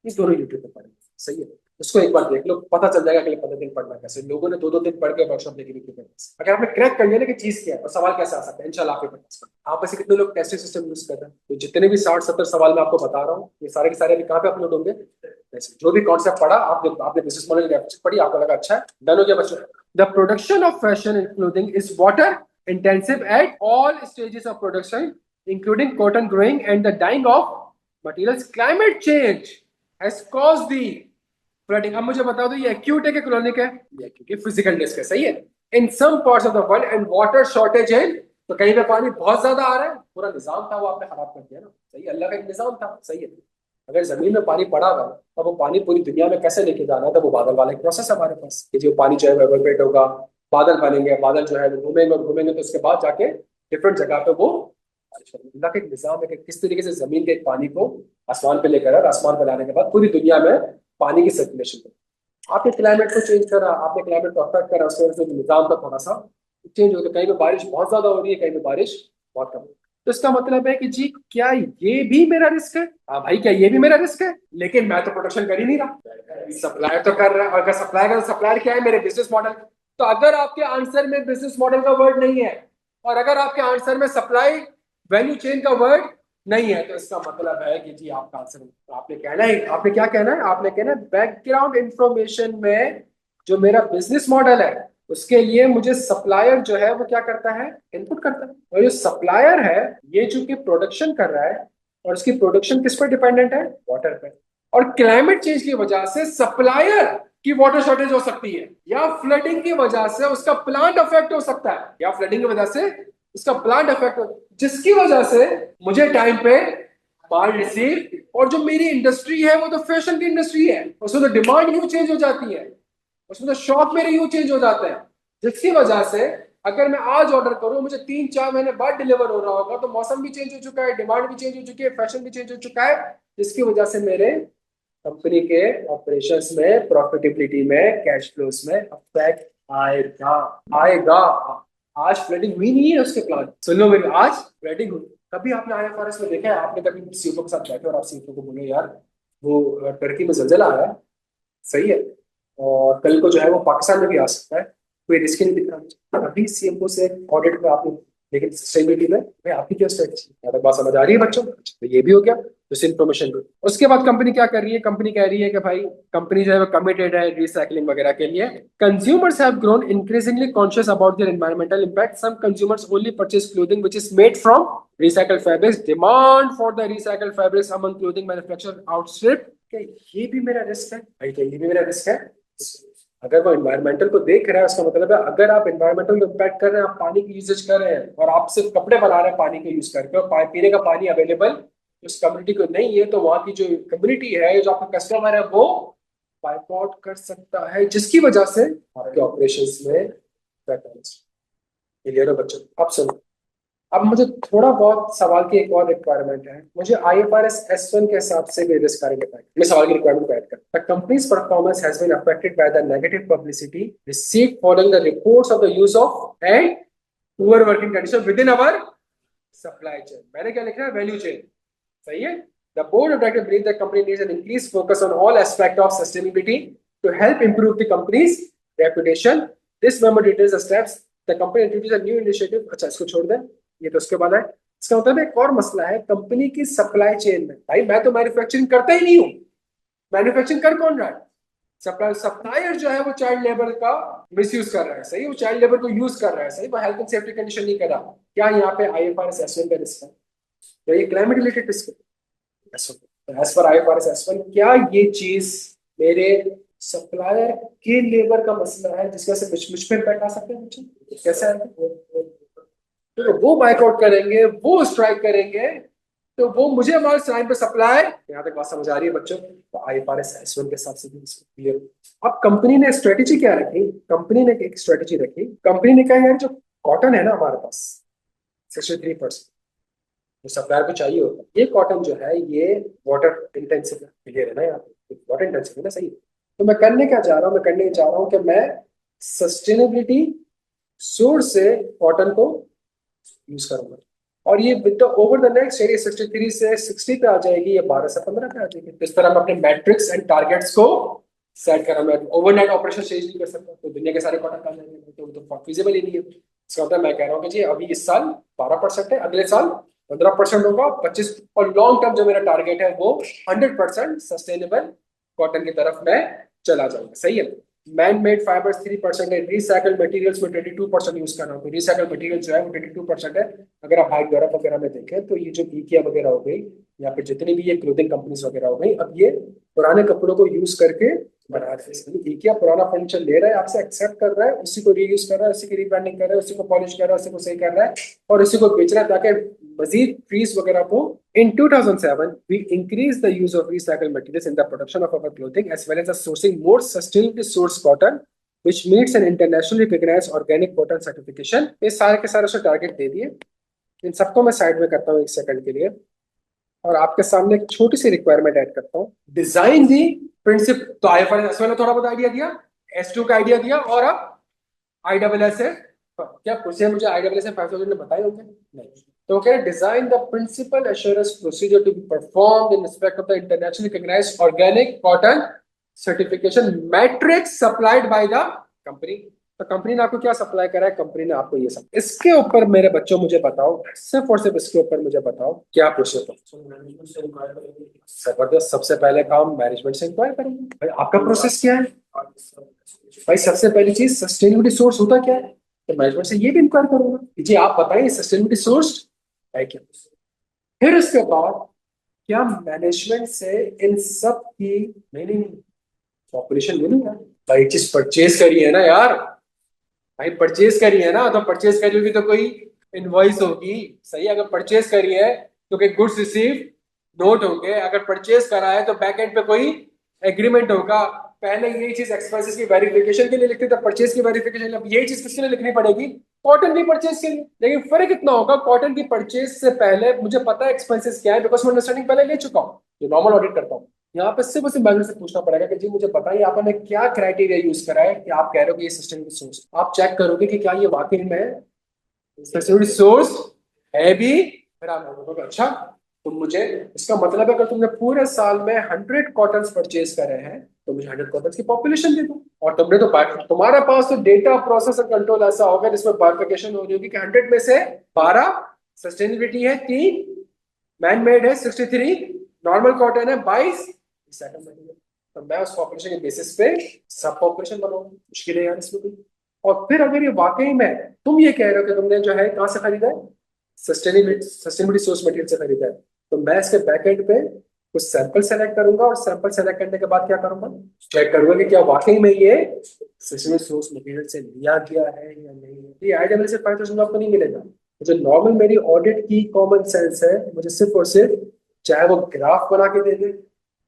Speaker 2: ये दोनों यूट्यूब पे पढ़े, सही है। उसको एक बार देख लो, पता चल जाएगा कि 15 दिन पढ़ना कैसे। लोगों ने 2-2 दिन पढ़ के वर्कशॉप लेके भी किया। अगर आपने क्रैक कर लिया ना कि चीज क्या है और सवाल कैसे आ सकता है, इंशाल्लाह आपके पास आप ऐसे कितने लोग टेस्टिंग सिस्टम यूज कर रहे हैं। तो जितने भी 60-70 सवाल मैं आपको बता रहा हूँ, ये सारे के सारे अभी कहाँ पे अपलोड होंगे। जो भी कॉन्सेप्ट पढ़ा आपने बिजनेस मॉडल पढ़ी, आपको लगा अच्छा है, डन हो गया बच्चों। The production of fashion and clothing is water intensive at all stages of production including cotton growing and the dyeing of materials. Climate change has caused the flooding। अब मुझे बता दो ये एक्यूट है कि क्रोनिक है? ये एक्यूट है, फिजिकल रिस्क है, सही है। In some parts of the world and water shortage है, तो कहीं पे पानी बहुत ज्यादा आ रहा है, पूरा निजाम था वो आपने खराब कर दिया ना, सही है। अल्लाह का एक निजाम था, सही है। अगर जमीन में पानी पड़ा हुआ तो वो पानी पूरी दुनिया में कैसे लेके जाना है, तो वो बादल वाला एक प्रोसेस है हमारे पास कि जो पानी जो है एवेपोरेट होगा, बादल बनेंगे, बादल जो है वो घूमेंगे और घूमेंगे, तो उसके बाद जाके डिफरेंट जगह पे वो अल्लाह का एक निजाम है कि किस तरीके से जमीन के पानी को आसमान पे लेकर आए, आसमान पे लाने के बाद पूरी दुनिया में पानी की सर्कुलेशन हो। आपने क्लाइमेट को चेंज करा, आपने क्लाइमेट को अफेक्ट करा, उसकी वजह से निजाम का थोड़ा सा चेंज हो गया। कहीं पे बारिश बहुत ज्यादा हो रही है, कहीं पे बारिश बहुत कम। तो इसका मतलब है कि जी क्या ये भी मेरा रिस्क है? हाँ भाई, क्या ये भी मेरा रिस्क है? लेकिन मैं तो प्रोडक्शन कर ही नहीं रहा, सप्लायर तो कर रहा है। और अगर सप्लायर का, सप्लायर क्या है? मेरे बिजनेस मॉडल। तो अगर आपके आंसर में बिजनेस मॉडल का वर्ड नहीं है और अगर आपके आंसर में सप्लाई वैल्यू चेन का वर्ड नहीं है, तो इसका मतलब है कि जी आपका आंसर, आपने कहना है, आपने क्या कहना है, आपने कहना है बैकग्राउंड इंफॉर्मेशन में जो मेरा बिजनेस मॉडल है उसके लिए मुझे सप्लायर जो है वो क्या करता है, इनपुट करता है। और जो सप्लायर है ये जो कि प्रोडक्शन कर रहा है और उसकी प्रोडक्शन किस पर डिपेंडेंट है, वाटर पर। और क्लाइमेट चेंज की वजह से सप्लायर की वाटर शॉर्टेज हो सकती है, या फ्लडिंग की वजह से उसका प्लांट अफेक्ट हो सकता है, या फ्लडिंग की वजह से उसका प्लांट अफेक्ट हो, जिसकी वजह से मुझे टाइम पे माल रिसीव। और जो मेरी इंडस्ट्री है वो तो फैशन की इंडस्ट्री है, उसमें तो डिमांड यूं चेंज हो जाती है, उसमें तो शॉप मेरे यूं चेंज हो जाते हैं, जिसकी वजह से अगर मैं आज ऑर्डर करूं मुझे 3-4 महीने बाद डिलीवर हो रहा होगा, तो मौसम भी चेंज हो चुका है, डिमांड भी चेंज हो चुकी है, फैशन भी चेंज हो चुका है, जिसकी वजह से मेरे कंपनी के ऑपरेशंस में, प्रॉफिटेबिलिटी में, कैश फ्लोस में अफेक्ट आएगा। आएगा। आज फ्लडिंग हुई नहीं है उसके प्लान, सुन लो मेरी, आज फ्लडिंग हुई। कभी आपने IFRS में देखा है? आपने कभी सीईओ के साथ बैठे और आप सीईओ को बोले यार वो टर्की में जलजला आया है, सही है, और कल को जो है वो पाकिस्तान में भी आ सकता है, कोई रिस्क नहीं दिख रहा। अभी CFO से ऑडिट में आपने, लेकिन सस्टेनेबिलिटी में भाई आपकी क्या स्ट्रेटजी, यहाँ तक बात समझ आ रही है बच्चों? तो ये भी हो गया, तो इन्फॉर्मेशन भी। उसके बाद कंपनी क्या कर रही है? कंपनी कह रही है कि भाई कंपनी जो है वो कमिटेड है रिसाइकलिंग वगैरह के लिए। Consumers have grown increasingly conscious about their environmental impact. Some consumers only purchase clothing which is made from recycled fabrics। Demand for the recycled fabrics among clothing manufacturers outstrip। क्या ये भी मेरा risk है भाई? क्या ये भी मेरा रिस्क है? अगर वो एनवायरमेंटल को देख रहा है, उसका मतलब है अगर आप एनवायरमेंटल को इम्पैक्ट कर रहे हैं, आप पानी की यूजेज कर रहे हैं और आप सिर्फ कपड़े बना रहे हैं पानी के यूज करके, और पीने का पानी अवेलेबल उस कम्युनिटी को नहीं है, तो वहां की जो कम्युनिटी है, जो आपका कस्टमर है, वो बाइकआउट कर सकता है, जिसकी वजह से आपके ऑपरेशंस में क्लियर हो बच्चों? अब सुनो, अब मुझे थोड़ा बहुत सवाल की एक और रिक्वायरमेंट है, मुझे IFRS S1 के हिसाब से भी रिस्क करेंगे। मैं सवाल की रिक्वायरमेंट को ऐड कर, the company's performance has been affected by the negative publicity received following the reports of the use of and poor working condition within our supply chain. मैंने क्या लिखा है? वैल्यू चेन, सही है। The board of directors believes the company needs an increased focus on all aspects of sustainability to help improve the company's reputation. This memo details the steps the company introduced a new initiative। अच्छा, इसको छोड़ दें, ये तो उसके बाद है। इसका मतलब एक और मसला है कंपनी की सप्लाई चेन में। भाई मैं तो मैन्युफैक्चरिंग करता ही नहीं हूँ, मैन्युफैक्चरिंग कर कौन रहा है? सप्लायर जो है वो चाइल्ड लेबर का मिसयूज कर रहा है, सही, वो चाइल्ड लेबर को यूज कर रहा है, सही, वो हेल्थ एंड सेफ्टी कंडीशन नहीं कर रहा। क्या यहाँ पे IFRS S1 का रिस्क है या ये क्लाइमेट रिलेटेड रिस्क है? एज पर IFRS S1 क्या ये चीज मेरे सप्लायर के लेबर का मसला है जिसका से मुझ पे इम्पैक्ट आ सकते हैं बच्चे, कैसे आएगा? तो वो बाइकआउट करेंगे, वो स्ट्राइक करेंगे, तो वो मुझे माल टाइम पे सप्लाई, यहाँ तक बात समझ आ रही है बच्चों? तो IFRS S1 के हिसाब से भी इसको क्लियर। अब कंपनी ने स्ट्रेटेजी क्या रखी? कंपनी ने एक स्ट्रेटेजी रखी, कंपनी ने कहा यार जो कॉटन है ना हमारे पास 63% जो सप्लायर को चाहिए होता है, ये कॉटन जो है ये वाटर इंटेंसिव क्लियर है ना, यहाँ पे वाटर इंटेंसिव है ना, सही है। तो मैं करने क्या चाह रहा हूँ, मैं करने चाह रहा हूँ कि मैं सस्टेनेबिलिटी सोर्स से कॉटन को यूज करूंगा, और ये with the over the next ये 63 से 60 पे आ जाएगी, या 12 से 15 पे आ जाएगी। तो इस तरह मैं अपने मैट्रिक्स एंड टारगेट्स को सेट करा। मैं ओवरनाइट ऑपरेशन चेंज नहीं कर सकता, तो दुनिया के सारे कॉन्ट्रैक्ट आ जाएंगे, तो फिजिबल ही नहीं है। इसका मतलब मैं कह रहा हूँ कि जी अभी इस साल 12% है, अगले साल 15% होगा, 25, और लॉन्ग टर्म जो मेरा टारगेट है वो 100% सस्टेनेबल कॉटन की तरफ मैं चला जाऊंगा, सही है। मैन मेड फाइबर्स 3% है, रिसाइकल मटेरियल्स में 22% यूज कर रहा हूँ, तो रिसाइकल मटेरियल जो है वो 22% है। अगर आप हाइट यूरोप वगैरह में देखें तो ये जो इकिया वगैरह हो गई, या फिर जितनी भी ये क्लोथिंग कंपनीज वगैरह हो गई, अब ये पुराने कपड़ों को यूज करके बना रहे हैं। इकिया पुराना फर्नीचर ले रहा है आपसे, एक्सेप्ट कर रहा है, उसी को रीयूज कर रहा है, उसी की रीब्रांडिंग कर रहा है, उसी को पॉलिश कर रहा है, उसी को सही कर रहा है, और उसी को बेच रहा है, ताकि मजीद फीस वगैरह को। In 2007, we increased the use of recycled materials in the production of our clothing, as well as the sourcing more sustainably sourced cotton, which meets an internationally recognized organic cotton certification। ये सारे के सारे उसने target दे दिए। इन सबको मैं side में करता हूँ एक सेकंड के लिए, और आपके सामने एक छोटी सी रिक्वायरमेंट ऐड करता हूँ। डिजाइन दी प्रिंसिप, तो IFRS ने थोड़ा बहुत आइडिया दिया, S2 का आइडिया दिया, और अब ISS है। क्या कुछ मुझे ISS 5000 ने बताए होंगे? नहीं। तो कह रहे design the principle assurance procedure to be performed in respect of the internationally recognised organic cotton certification matrix supplied by the company. तो कंपनी ने आपको क्या सप्लाई करा है? कंपनी ने आपको ये सब, इसके ऊपर मेरे बच्चों मुझे बताओ, सिर्फ और सिर्फ इसके ऊपर मुझे बताओ क्या प्रोसेस है। जबरदस्त, सबसे पहले काम मैनेजमेंट से इंक्वायर करेंगे। भाई आपका प्रोसेस क्या है? भाई सबसे पहली चीज सस्टेनेबिलिटी सोर्स होता क्या है, तो मैनेजमेंट से ये भी इंक्वायर करूंगा कि जी आप बताइए सस्टेनेबिलिटी सोर्स है क्या। फिर उसके बाद क्या मैनेजमेंट से इन सब की, नहीं नहीं नहीं, पॉपुलेशन मिलूंगा। भाई चीज परचेज करी है ना यार, भाई परचेज करी है ना, तो परचेज करी होगी तो कोई इनवॉइस होगी, सही है। अगर परचेज करी है तो कोई गुड्स रिसीव नोट होंगे, अगर परचेज करा है तो बैक एंड पे कोई एग्रीमेंट होगा। पहले यही चीज एक्सपेंसेस की वेरिफिकेशन के लिए लिखते थे, परचेज की वेरिफिकेशन, अब यही चीज किसके लिए लिखनी पड़ेगी? कॉटन की परचेज के लिए। लेकिन फर्क इतना होगा, कॉटन की परचेज से पहले मुझे पता है एक्सपेंसेस क्या है, बिकॉज मैं अंडरस्टैंडिंग पहले ले चुका हूँ, जो नॉर्मल ऑडिट करता हूँ। यहाँ पे सिर्फ उसे मैनेजर से पूछना पड़ेगा कि जी मुझे बताइए आपने क्या क्राइटेरिया यूज करा है कि आप कह रहे हो कि ये सस्टेनेबल सोर्स। आप चेक करोगे कि क्या ये वाकई में सस्टेनेबल सोर्स है भी, फिर आप बोलोगे अच्छा। तो मुझे इसका मतलब है अगर तुमने पूरे साल में 100 कॉटन परचेज करे हैं तो मुझे 100 कॉटन की पॉपुलेशन दे दो। और तुमने तो तुम्हारे पास तो डेटा प्रोसेस और कंट्रोल ऐसा होगा जिसमें बाइफरकेशन हो रही होगी कि 100 में से 12 सस्टेनेबिलिटी है, 3 मैन मेड है, 63 नॉर्मल कॉटन है, 22 रिसाइकल मटेरियल। तो मैं उस पॉपुलेशन के बेसिस पे सब पॉपुलेशन बनाऊंगा, मुश्किल है यार इसमें कोई। और फिर अगर ये वाकई में तुम ये कह रहे हो कि तुमने जो है कहाँ से खरीदा है, सस्टेनेबिलिटी सोर्स मटेरियल से खरीदा है, तो मैं इसके बैक एंड पे कुछ सैंपल सेलेक्ट करूंगा, और सैंपल सेलेक्ट करने के बाद क्या करूंगा, चेक करूंगा कि क्या वाकई में ये सस्टेनेबल सोर्स मटेरियल से लिया गया है या नहीं है। ये ISS 5000 आपको नहीं मिलेगा। जो नॉर्मल मेरी ऑडिट की कॉमन सेंस है, मुझे सिर्फ और सिर्फ चाहे वो ग्राफ बना के दे दे,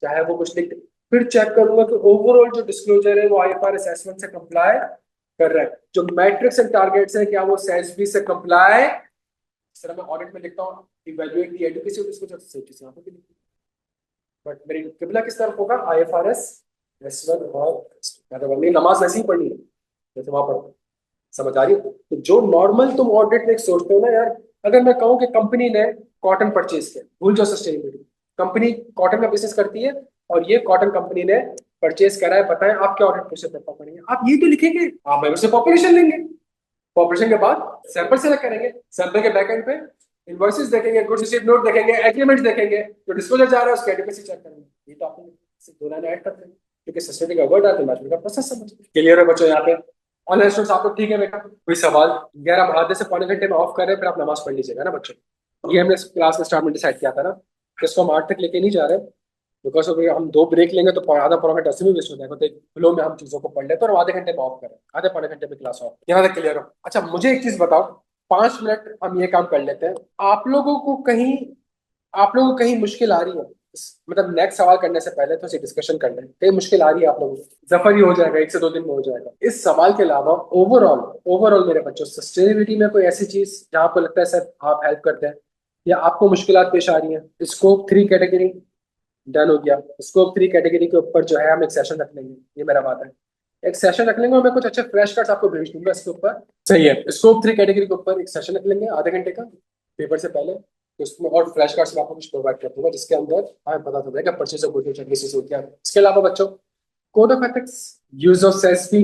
Speaker 2: चाहे वो कुछ लिख दे, फिर चेक करूंगा कि ओवरऑल जो डिस्क्लोजर है वो IFRS S1 से कंप्लाई कर रहा है, जो मैट्रिक्स एंड टारगेट्स है क्या वो SASB से कंप्लाई। इस तरह मैं ऑडिट में लिखता हूँ evaluate the adequacy of disclosure, safety से यहाँ पे भी लिखता हूँ। बट मेरी किबला किस तरफ होगा? IFRS S1 और मेरी नमाज वैसे ही पढ़नी है जैसे वहां पढ़ता, समझ आ रही है? तो जो नॉर्मल तुम ऑडिट में सोचते हो ना यार, अगर मैं कहूँ कि कंपनी ने कॉटन परचेज किया, भूल जाओ सस्टेनेबिलिटी, कंपनी कॉटन का बिजनेस करती है और ये कॉटन कंपनी ने परचेज करा है, बताएं आप क्या ऑडिट प्रोसेस पेपर पढ़ेंगे? आप ये तो लिखेंगे, आप उससे पॉपुलेशन लेंगे, पॉपुलेशन के बाद सैंपल सेलेक्ट करेंगे, सैंपल के बैकएंड पे इनवॉइसेस देखेंगे, गुड्स रिसीव्ड नोट देखेंगे, एग्रीमेंट्स देखेंगे, जो डिस्क्लोजर जा रहा है उसकी एडिक्वेसी चेक करेंगे। ये तो आपने दो लाइन ऐड करते हैं, क्योंकि सस्टेनेबिलिटी का वर्ड आता है, मैनेजमेंट का प्रोसेस समझ क्लियर है बच्चों? यहाँ पे ऑनलाइन स्टूडेंट्स आप लोग ठीक है बेटा? कोई सवाल? 11 आधे से पौने घंटे में ऑफ कर रहे हैं, फिर आप नमाज पढ़ लीजिएगा ना बच्चों। ये हमने क्लास में स्टार्ट में डिसाइड किया था ना, इसको हम 8 तक लेके नहीं जा रहे, बिकॉज अगर हम 2 ब्रेक लेंगे तो आधा पौना घंटा ऐसे भी वेस्ट हो जाएगा, तो एक फ्लो में हम चीजों को पढ़ लेते हैं और आधे घंटे में ऑफ करें, आधे पौने घंटे में क्लास ऑफ, यहाँ तक क्लियर हो। अच्छा मुझे एक चीज बताओ, 5 मिनट हम ये काम कर लेते हैं, आप लोगों को कहीं आप लोगों को कहीं मुश्किल आ रही है? मतलब नेक्स्ट सवाल करने से पहले तो डिस्कशन कर लें, कहीं मुश्किल आ रही है आप लोगों को? जफर ही हो जाएगा, 1 से 2 दिन में हो जाएगा। इस सवाल के अलावा ओवरऑल ओवरऑल मेरे बच्चों, सस्टेनेबिलिटी में कोई ऐसी चीज जहां आपको लगता है सर आप हेल्प करते हैं या आपको मुश्किलात पेश आ रही है? स्कोप 3 कैटेगरी डन हो गया। स्कोप 3 कैटेगरी के ऊपर जो है हम एक सेशन रख लेंगे, ये मेरा बात है। एक सेशन रख लेंगे और मैं कुछ अच्छे फ्लैश कार्ड्स आपको भेज दूंगा इसके ऊपर, सही है? स्कोप 3 कैटेगरी के ऊपर एक सेशन रख लेंगे आधे घंटे का पेपर से पहले, तो उसमें और फ्लैश कार्ड्स मैं आपको कुछ प्रोवाइड कर दूंगा जिसके अंदर हमें पता चल जाएगा purchase of goods and services हो क्या है। इसके अलावा बच्चों, code of ethics, use of CSP,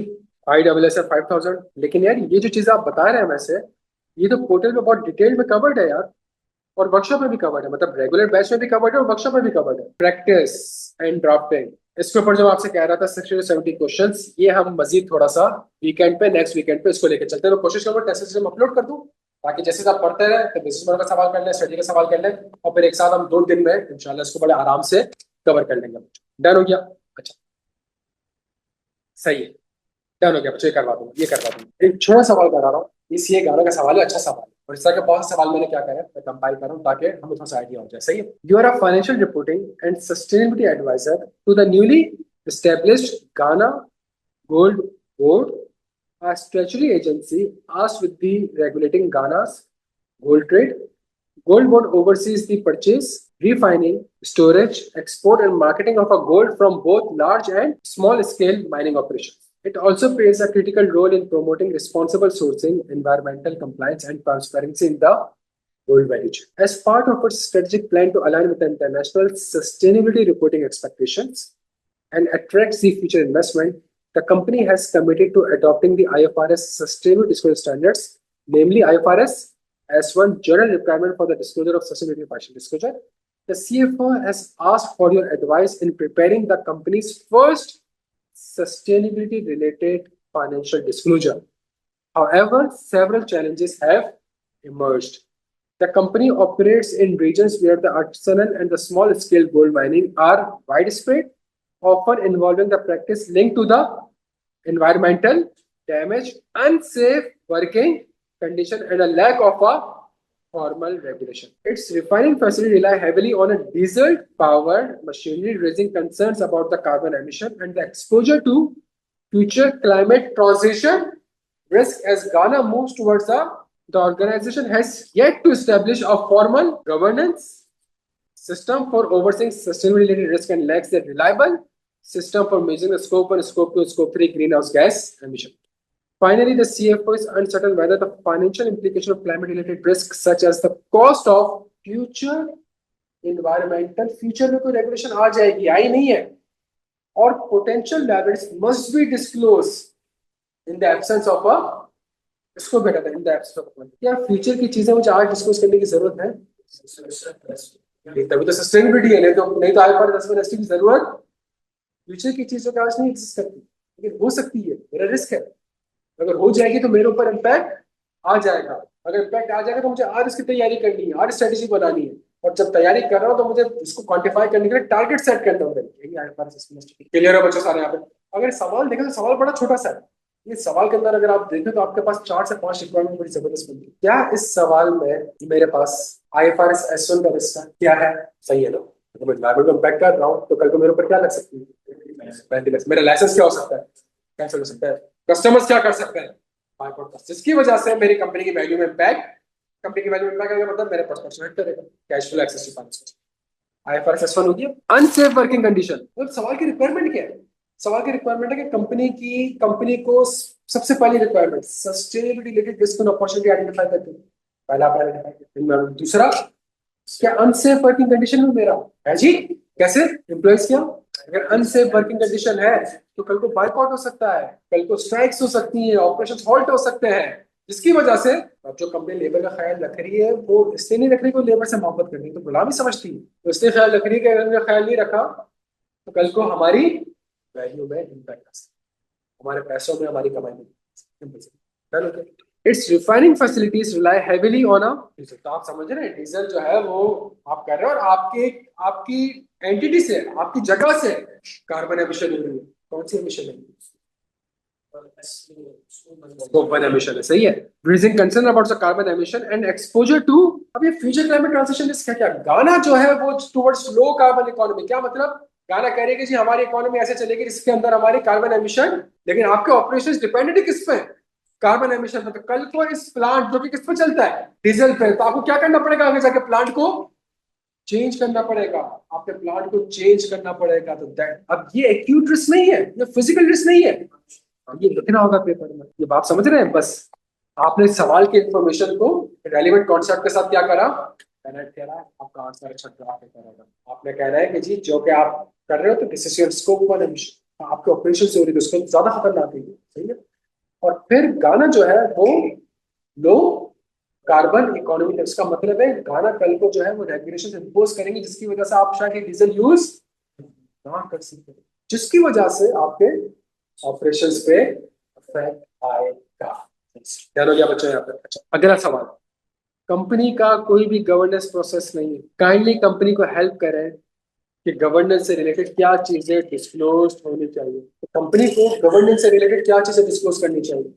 Speaker 2: ISSB 5000। लेकिन यार ये जो चीजें आप बता रहे हैं वैसे, ये तो पोर्टल में बहुत डिटेल में कवर्ड है यार, और वर्कशॉप में भी कवर्ड है, मतलब रेगुलर बैच में भी कवर्ड है और वर्कशॉप में भी कवर्ड है। प्रैक्टिस एंड ड्राफ्टिंग, इसके ऊपर जो मैं आपसे कह रहा था 60 to 70 क्वेश्चंस, ये हम मजीद थोड़ा सा वीकेंड पे, नेक्स्ट वीकेंड पे इसको लेकर चलते हैं। मैं कोशिश करूंगा टेस्ट सिस्टम अपलोड कर दूं ताकि जैसे आप पढ़ते रहे तो बिजनेस मॉडल का सवाल कर लें, स्ट्रेटजी का सवाल कर लें, और फिर एक साथ हम 2 दिन में इंशाल्लाह इसको बड़े आराम से कवर कर लेंगे। डन हो गया? अच्छा सही है, डन हो गया बच्चों, ये करवा दूंगा, ये करवा दूंगा। एक छोटा सवाल करा रहा हूँ, इस ये गाना का सवाल है, अच्छा सवाल है, और इस तरह के बहुत से सवाल मैंने क्या करा है, मैं कंपाइल कर रहा हूँ ताकि हमें थोड़ा सा आइडिया हो जाए। सही है? You are a financial reporting and sustainability adviser to the newly established Ghana Gold Board, a statutory agency tasked with the regulating Ghana's gold trade. Gold Board oversees the purchase, refining, storage, export, and marketing of a gold from both large and small scale mining operations. It also plays a critical role in promoting responsible sourcing, environmental compliance, and transparency in the gold value chain. As part of its strategic plan to align with the international sustainability reporting expectations and attracts the future investment, the company has committed to adopting the IFRS Sustainable Disclosure Standards, namely IFRS as one general requirement for the disclosure of sustainability financial disclosure. The CFO has asked for your advice in preparing the company's first sustainability related financial disclosure. However, several challenges have emerged. The company operates in regions where the artisanal and the small scale gold mining are widespread, often involving the practice linked to the environmental damage, unsafe working condition, and a lack of a formal regulation. Its refining facility rely heavily on a diesel-powered machinery, raising concerns about the carbon emission and the exposure to future climate transition risk as Ghana moves towards the organization has yet to establish a formal governance system for overseeing sustainability risk and lacks a reliable system for measuring the scope 1, scope 2, scope 3 greenhouse gas emission. Finally, the CFO is uncertain whether the financial implication of climate-related risks, such as the cost of future environmental, future में कोई regulation आ जाएगी, आई नहीं है, और potential liabilities must be disclosed in the absence of a, इसको बेटा था in the absence of a, क्या फ्यूचर की चीजें मुझे आज डिस्कस करने की जरूरत है? तभी तो सस्टेनेबिलिटी है, नहीं तो आगे पर 10 की जरूरत फ्यूचर की चीजों की आज नहीं एग्जिस्ट करती, लेकिन हो सकती है, मेरा रिस्क है। अगर हो जाएगी तो मेरे ऊपर इम्पैक्ट आ जाएगा, अगर इम्पैक्ट आ जाएगा तो मुझे आज इसकी तैयारी करनी है, आज स्ट्रेटेजी बनानी है, और जब तैयारी कर रहा हूँ तो मुझे इसको क्वांटिफाई करने के लिए टारगेट सेट करना होगा। क्लियर है बच्चों सारे यहाँ पे? अगर सवाल देखें तो सवाल बड़ा छोटा सा है, ये सवाल के अंदर अगर आप देखें तो आपके पास 4 से 5 रिक्वायरमेंट बड़ी जबरदस्त बनती है। क्या इस सवाल में मेरे पास IFRS S1 का रिस्क क्या है? सही है ना? तो मैं एनवायरमेंट को इम्पैक्ट कर रहा हूँ तो कल को मेरे ऊपर क्या लग सकती है? मेरा लाइसेंस क्या हो सकता है, कैंसिल हो सकता है, कस्टमर्स क्या कर सकते हैं, जिसकी वजह से मेरी कंपनी की वैल्यू में इम्पैक्ट, कंपनी की वैल्यू में इम्पैक्ट आएगा, मतलब मेरे पर्सपेक्टिव हिट करेगा, cash flow access to funds. IFRS S1 हो गया। अनसेफ वर्किंग कंडीशन, तो सवाल की रिक्वायरमेंट क्या है? सवाल की रिक्वायरमेंट है कि कंपनी को सबसे पहली requirement sustainability related risk and opportunity identify करते हैं, पहला आप आइडेंटिफाई करते हैं। दूसरा, क्या अनसेफ वर्किंग कंडीशन में मेरा है जी? कैसे एम्प्लॉइज क्या, अगर अनसेफ वर्किंग कंडीशन है तो कल को बाइकआउट हो सकता है, कल को स्ट्राइक्स हो सकती है, ऑपरेशन हॉल्ट हो सकते हैं, जिसकी वजह से अब जो कंपनी लेबर का ख्याल रख रही है वो इसलिए नहीं रख रही, को लेबर से मोहब्बत करनी तो गुलामी समझती है, तो इसलिए ख्याल रख रही है कि अगर उन्होंने ख्याल नहीं रखा तो कल को हमारी वैल्यू में इम्पैक्ट आ सकता है, हमारे पैसों में, हमारी कमाई में। It's refining facilities rely heavily on a diesel, तो आप समझ रहे हैं डीजल जो है वो आप कर रहे हो, और आपकी एंटिटी से, आपकी जगह से कार्बन एमिशन हो रही है। कौन सी एमिशन है? स्कोप 1 एमिशन है, सही है। Raising concern about the carbon emission and exposure to. अब ये फ्यूचर क्लाइमेट ट्रांजिशन रिस्क है क्या? गाना जो है वो टुवर्ड्स लो कार्बन इकोनॉमी। क्या मतलब? गाना कह रही है कि जी हमारी इकोनॉमी ऐसे चलेगी जिसके अंदर हमारी कार्बन एमिशन, लेकिन आपके ऑपरेशंस डिपेंडेंट है किस पे? कार्बन एमिशन पे। तो कल को इस प्लांट जो कि किस पे चलता है? डीजल पे, तो आपको क्या करना पड़ेगा आगे जाके? प्लांट को चेंज करना पड़ेगा। आपके प्लांट को चेंज करना पड़ेगा। तो दैट, अब ये एक्यूट रिस्क नहीं है, ये फिजिकल रिस्क नहीं है, ये लिखना होगा पेपर में। ये बात समझ रहे हैं? बस आपने सवाल के इंफॉर्मेशन को रेलिवेंट कॉन्सेप्ट के साथ क्या करा, कनेक्ट करा, आपका आंसर अच्छा ड्राफ्ट करेगा। आपने कह रहा है कि जी जो कि आप कर रहे हो तो this is your scope 1 emission, आपके ऑपरेशन से हो रही है, तो उसको ज्यादा खतरनाक है, सही है। और फिर गाना जो है वो लो कार्बन इकोनॉमी है। इसका मतलब है गाना कल को जो है वो रेगुलेशन इम्पोज करेंगे जिसकी वजह से आप शायद डीजल यूज ना कर सकते, जिसकी वजह से आपके ऑपरेशंस पे इफेक्ट आएगा। ध्यान हो गया बच्चों यहाँ पे? अच्छा, अगला सवाल। कंपनी का कोई भी गवर्नेंस प्रोसेस नहीं है। काइंडली कंपनी को हेल्प करें कि गवर्नेंस से रिलेटेड क्या चीजें डिस्क्लोज होनी चाहिए। तो कंपनी को गवर्नेंस से रिलेटेड क्या चीजें डिस्क्लोज करनी चाहिए?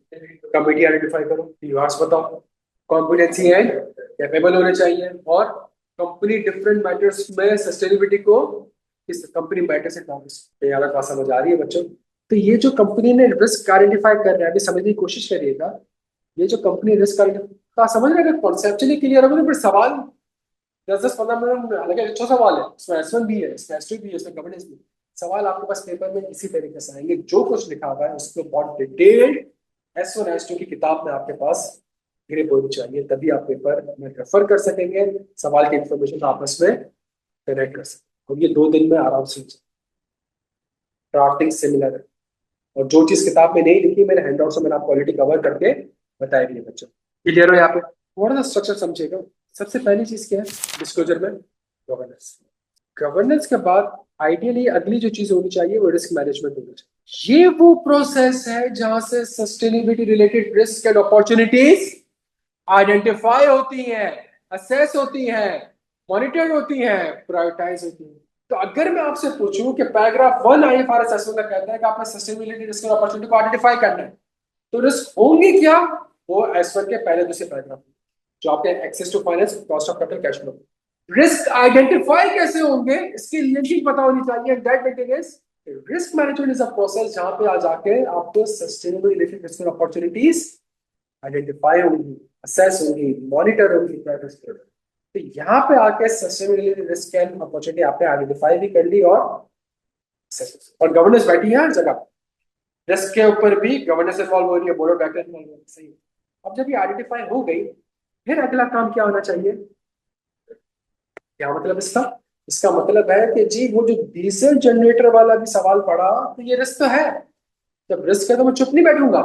Speaker 2: कमिटी आइडेंटिफाई करो, कीवर्ड्स बताओ, कॉम्पिटेंसी एंड कैपेबल होने चाहिए, और कंपनी डिफरेंट मैटर्स में सस्टेनेबिलिटी को किस कंपनी मैटर से यहाँ तक बात समझ आ रही है बच्चों? तो ये जो कंपनी ने रिस्क आइडेंटिफाई कर रहा है, अभी समझने की कोशिश करिएगा। ये जो कंपनी रिस्क आइडेंटिफाई समझ रहे हैं, कॉन्सेप्चुअली क्लियर होगा तो फिर सवाल 10-15 मिनट, हालांकि अच्छा सवाल है, इसमें एस1 भी है, इसमें एस2 भी है, इसमें गवर्नेंस भी है। सवाल आपके पास पेपर में इसी तरीके से आएंगे, जो कुछ लिखा हुआ है उसको बहुत डिटेल्ड एस1 एस2 की किताब में आपके पास ग्रिप होनी चाहिए, तभी आप पेपर में रेफर कर सकेंगे, सवाल की इंफॉर्मेशन आपस में कनेक्ट कर सकेंगे। और ये 2 दिन में आराम से ड्राफ्टिंग सिमिलर है। और जो चीज किताब में नहीं लिखी मेरे हैंडआउट से मैंने आपको ऑलरेडी कवर करके बताई भी है बच्चों। क्लियर हो यहाँ पे? थोड़ा सा स्ट्रक्चर समझेगा। सबसे पहली चीज क्या है डिस्क्लोजर में? गवर्नेंस। गवर्नेंस के बाद आइडियली अगली जो चीज होनी चाहिए वो रिस्क मैनेजमेंट होनी चाहिए। ये वो प्रोसेस है जहां से sustainability related risk and opportunities identify होती हैं, असेस होती हैं, मॉनिटर होती हैं, प्रायोरिटाइज होती हैं। तो अगर मैं आपसे पूछूं कि पैराग्राफ 1 आईएफआरएस एस1 में कहता है कि आपने सस्टेनेबिलिटी रिस्क और अपॉर्चुनिटी को आइडेंटिफाई करना है, तो रिस्क होंगे क्या? वो एस1 के पहले दूसरे पैराग्राफ जो आपके access to finance, cost of capital, cash flow. Risk identify कैसे होंगे इसकी लिंकिंग पता होनी चाहिए। That linking is risk management is a process जहां पे आ जाके आपको सस्टेनेबल रिलेटेड रिस्क और अपॉर्चुनिटीज आइडेंटिफाई होंगी, असेस होंगी, मॉनिटर होंगी। तो यहाँ पे आके सस्टेनेबिलिटी रिस्क एंड अपॉर्चुनिटी आपने आइडेंटिफाई भी कर ली, और गवर्नेंस बैठी है हर जगह। रिस्क के ऊपर भी गवर्नेंस इन्वॉल्व हो रही है, बोर्ड ऑफ डायरेक्टर इन्वॉल्व हो रही है, सही है। अब जब ये आइडेंटिफाई हो गई, फिर अगला काम क्या होना चाहिए? क्या मतलब इसका? इसका मतलब है कि जी वो जो डीजल जनरेटर वाला भी सवाल पड़ा, तो ये रिस्क तो है। जब रिस्क है तो मैं चुप नहीं बैठूंगा,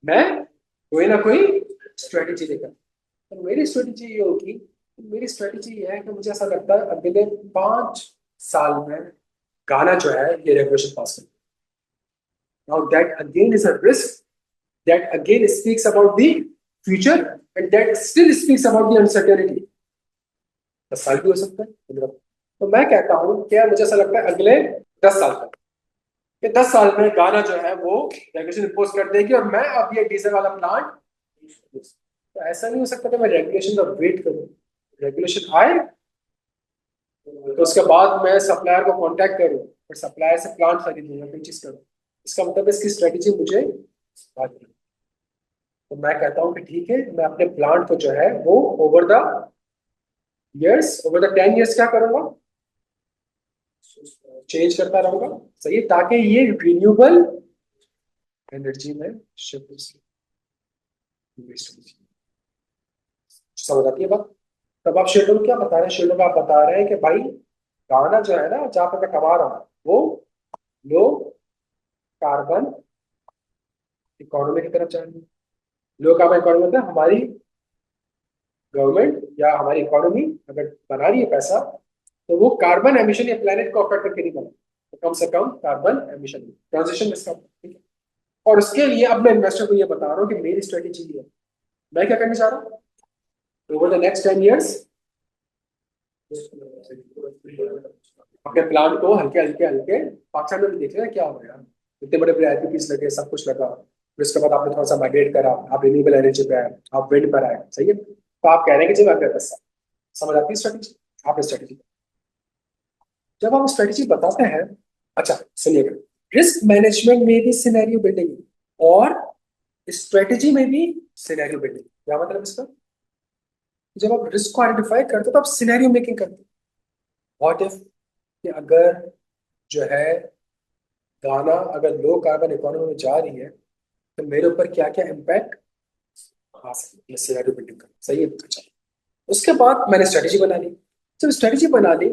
Speaker 2: मैं कोई ना कोई स्ट्रेटेजी लेकर। तो मेरी स्ट्रेटेजी ये होगी, मेरी स्ट्रेटेजी ये है कि मुझे ऐसा लगता है अगले 5 साल में गाना जो है ये रेगुलेशन पास कर। Now that again is a risk, that again speaks about the future, and that still speaks about the uncertainty. 10 साल भी हो सकता है 15। तो मैं कहता हूं क्या, मुझे ऐसा लगता है अगले 10 साल तक, कि 10 साल में गाना जो है वो रेगुलेशन इम्पोज कर देगी, और मैं अब ये डीजल वाला प्लांट। तो ऐसा नहीं हो सकता कि मैं रेगुलेशन का वेट करूं, रेगुलेशन आए तो उसके बाद मैं सप्लायर को कांटेक्ट करूं, और सप्लायर से प्लांट खरीदूंगा, कोई चीज करूं। इसका मतलब इसकी स्ट्रेटेजी मुझे बात नहीं। तो मैं कहता हूं कि ठीक है, मैं अपने प्लांट को जो है वो over the years, over the 10 years क्या करूंगा, चेंज करता रहूंगा, सही है, ताकि ये रिन्यूएबल एनर्जी में शिफ्ट हो सके। समझ आती है बात? तब आप शेड्यूल क्या बता रहे हैं? शेड्यूल आप बता रहे हैं कि भाई गाना जो है ना जहां पर मैं कमा रहा हूँ वो लो कार्बन इकोनॉमी की तरफ जाएंगे। लो कार्बन इकोनॉमी मतलब हमारी गवर्नमेंट या हमारी इकोनॉमी अगर बना रही है पैसा, तो वो कार्बन एमिशन या प्लेनेट को अफेक्ट करके नहीं बना, तो कम से कम कार्बन एमिशन ट्रांजिशन इसका, ठीक है। और उसके लिए अब मैं इन्वेस्टर को ये बता रहा हूँ कि मेरी स्ट्रेटेजी ये है, मैं क्या करना चाह रहा हूँ ओवर द नेक्स्ट 10 ईयर्स। अपने प्लान को हल्के हल्के हल्के पाकिस्तान में भी देख रहे हैं क्या हो रहा है। इतने बड़े बड़े आईपीपीस लगे, सब कुछ लगा, फिर उसके बाद आपने थोड़ा सा माइग्रेट करा, आप रिन्यूएबल एनर्जी पे आए, आप विंड पर आए, सही है। तो आप कह रहे हैं कि जब आपके पास समझ आती है स्ट्रेटेजी, आपने स्ट्रेटेजी, जब हम स्ट्रेटेजी बताते हैं, अच्छा सुनिएगा, रिस्क मैनेजमेंट में भी सिनेरियो बिल्डिंग और स्ट्रेटेजी में भी सिनेरियो बिल्डिंग। क्या मतलब इसका? जब आप रिस्क को आइडेंटिफाई करते हो तो आप सिनेरियो मेकिंग करते हो। व्हाट इफ कि अगर जो है गाना अगर लो कार्बन इकोनॉमी में जा रही है तो मेरे ऊपर क्या क्या इम्पैक्ट आ सकती है, सिनेरियो बिल्डिंग कर, सही है। अच्छा, उसके बाद मैंने स्ट्रेटेजी बना ली। जब स्ट्रेटेजी बना ली,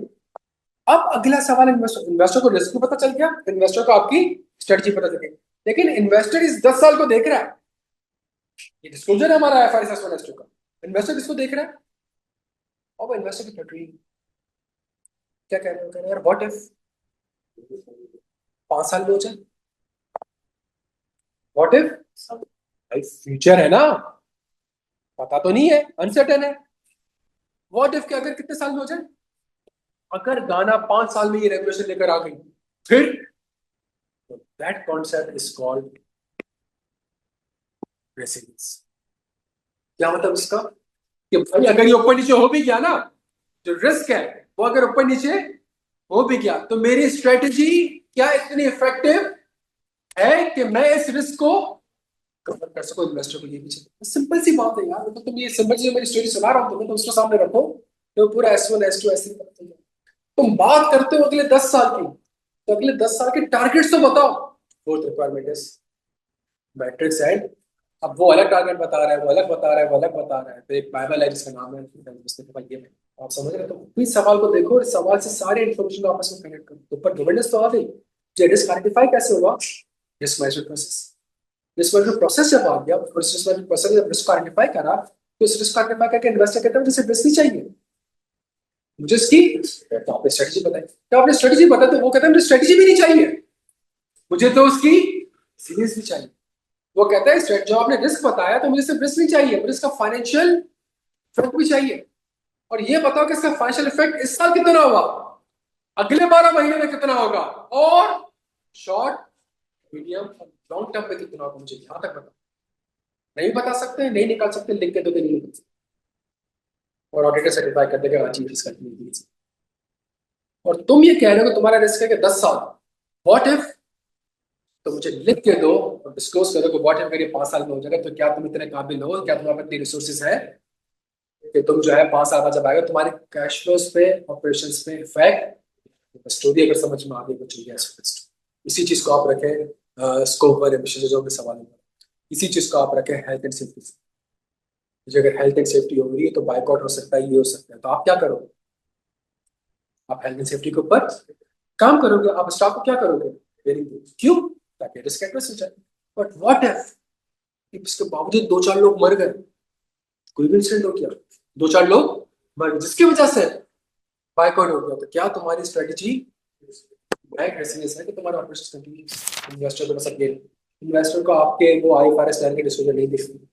Speaker 2: अब अगला सवाल, इन्वेस्टर, इन्वेस्टर को रिस्क पता चल गया, इन्वेस्टर को आपकी स्ट्रेटेजी पता चल गई, लेकिन इन्वेस्टर इस 10 साल को देख रहा है। ये डिस्क्लोजर है हमारा एफआरएस इन्वेस्टर का। इन्वेस्टर किसको देख रहा है? अब इन्वेस्टर की स्ट्रेटेजी क्या कह रहे हैं, कह रहे हैं यार व्हाट इफ 5 साल में हो जाए, व्हाट इफ, भाई फ्यूचर है ना, पता तो नहीं है, अनसर्टेन है। व्हाट इफ के अगर कितने साल में हो जाए, अगर गाना 5 साल में ये रेगुलेशन लेकर आ गई, फिर that concept is called resilience. क्या मतलब इसका? कि भाई अगर ये ऊपर नीचे हो भी गया ना, जो रिस्क है वो अगर ऊपर नीचे हो भी गया, तो मेरी स्ट्रेटेजी क्या इतनी इफेक्टिव है कि मैं इस रिस्क को कवर कर सकूं, इन्वेस्टर को ये भी चाहिए। सिंपल सी बात है यार, तो तुम ये सिंपल सी मेरी स्टोरी सुना रहा हूं तुम्हें, तो उसको सामने रखो, तो पूरा S1 S2 S3 तुम बात करते हो अगले 10 साल की, तो अगले 10 साल के टारगेट्स तो बताओ। Fourth requirement is matrix and, अब वो अलग टारगेट बता रहा है, वो अलग बता रहा है, वो अलग बता रहा है, तो एक बाइबल है जिसका नाम है ये है। आप समझ रहे हो? तो इस सवाल को देखो, इस सवाल से सारे इन्फॉर्मेशन को आपस में कनेक्ट करो, तो ऊपर गवर्नेंस तो आ गई। रिस्क आइडेंटिफाई कैसे होगा? Risk management process. Risk management process जब आ गया, रिस्क मैनेजमेंट प्रोसेस जब रिस्क आइडेंटिफाई करा, तो इस रिस्क आइडेंटिफाई करके इन्वेस्टर कहता है मुझे सिर्फ रिस्क नहीं चाहिए, मुझे इसकी, तो आपने स्ट्रेटेजी बताई, तो आपने स्ट्रेटेजी बताई, तो वो कहता है मुझे स्ट्रेटेजी भी नहीं चाहिए, मुझे तो उसकी सीरीज भी चाहिए। वो कहता है जो आपने रिस्क बताया, तो मुझे सिर्फ रिस्क नहीं चाहिए, मुझे इसका फाइनेंशियल इफेक्ट भी चाहिए। और ये बताओ कि इसका फाइनेंशियल इफेक्ट इस साल कितना होगा, अगले 12 महीने में कितना होगा, और शॉर्ट मीडियम और लॉन्ग टर्म में कितना होगा, मुझे यहां तक बताओ। नहीं बता सकते, नहीं निकाल सकते, लिख के तो नहीं निकल सकते, और ऑडिटर सर्टिफाई कर देगा हाँ जी इसका नहीं। और तुम ये कह रहे हो कि तुम्हारा रिस्क है कि 10 साल, व्हाट इफ, तो मुझे लिख के दो और डिस्क्लोज करो कि व्हाट इफ अगर ये 5 साल में हो जाएगा, तो क्या तुम इतने काबिल हो, क्या तुम्हारे पास इतनी रिसोर्सेज है कि तुम जो है 5 साल बाद जब आएगा तुम्हारे कैश फ्लोज पे, ऑपरेशन पे इफेक्ट। स्टोरी अगर समझ में आ गई बच्चों की, इसी चीज को आप रखें स्कोप और एमिशन जो भी सवाल है, इसी चीज को आप रखें हेल्थ एंड सेफ्टी। अगर हेल्थ एंड सेफ्टी हो रही है तो बाइकआउट हो सकता है, ये हो सकता है, तो आप क्या करोगे? आप हेल्थ एंड सेफ्टी के ऊपर काम करोगे, आप स्टाफ को क्या करोगे? ट्रेनिंग दोगे। क्यों? ताकि रिस्क एड्रेस हो जाए। बट व्हाट इफ इसके बावजूद 2-4 लोग मर गए, कोई भी इंसिडेंट हो गया, 2-4 लोग मर गए जिसकी वजह से बाइकआउट हो गया, तो क्या तुम्हारी स्ट्रेटेजी बैक रेसिलियंस है कि तुम्हारा ऑपरेशन कंटिन्यू? इन्वेस्टर को बस अगेन, इन्वेस्टर को आपके वो आईएफआरएस लाइन के डिस्क्लोजर नहीं दिखती,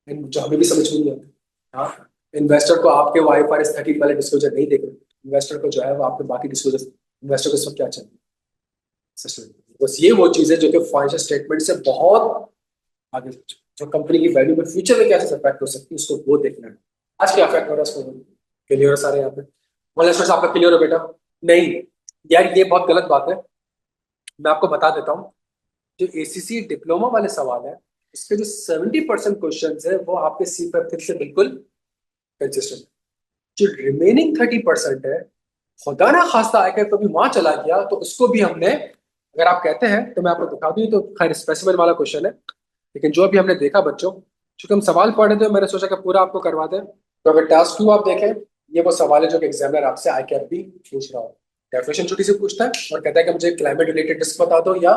Speaker 2: जो हमें भी समझ में नहीं आता। हाँ, इन्वेस्टर को आपके वो आईएफआरएस 13 वाले डिस्क्लोजर नहीं देख रहे, इन्वेस्टर को जो है वो आपके बाकी डिस्क्लोजर, इन्वेस्टर को सब क्या चाहिए? बस ये वो चीज है जो कि फाइनेंशियल स्टेटमेंट से बहुत आगे, जो कंपनी की वैल्यू में फ्यूचर में कैसे इफेक्ट हो सकती है उसको वो देखना है। आज क्या इफेक्ट हो रहा है उसको क्लियर है सारे यहाँ पे? मतलब आपका क्लियर हो बेटा? नहीं यार, ये बहुत गलत बात है, मैं आपको बता देता हूँ। जो एसीसी डिप्लोमा वाले सवाल है, इसके जो 70% क्वेश्चन है वो आपके सी पर से बिल्कुल कंसिस्टेंट। जो रिमेनिंग 30% है, खुदा ना खास्ता आकर कभी वहां चला गया तो उसको भी हमने, अगर आप कहते हैं तो मैं आपको दिखा दूं, तो खैर स्पेसिफिक वाला क्वेश्चन है, लेकिन जो अभी हमने देखा बच्चों, चूंकि हम सवाल पढ़ रहे थे, मैंने सोचा कि पूरा आपको करवा दें। तो अगर टास्क 2 आप देखें, ये वो सवाल है जो कि एग्जामिनर आपसे आई कैप भी पूछ रहा हो। डेफिनेशन छोटी से पूछता है और कहता है कि मुझे क्लाइमेट रिलेटेड रिस्क बता दो या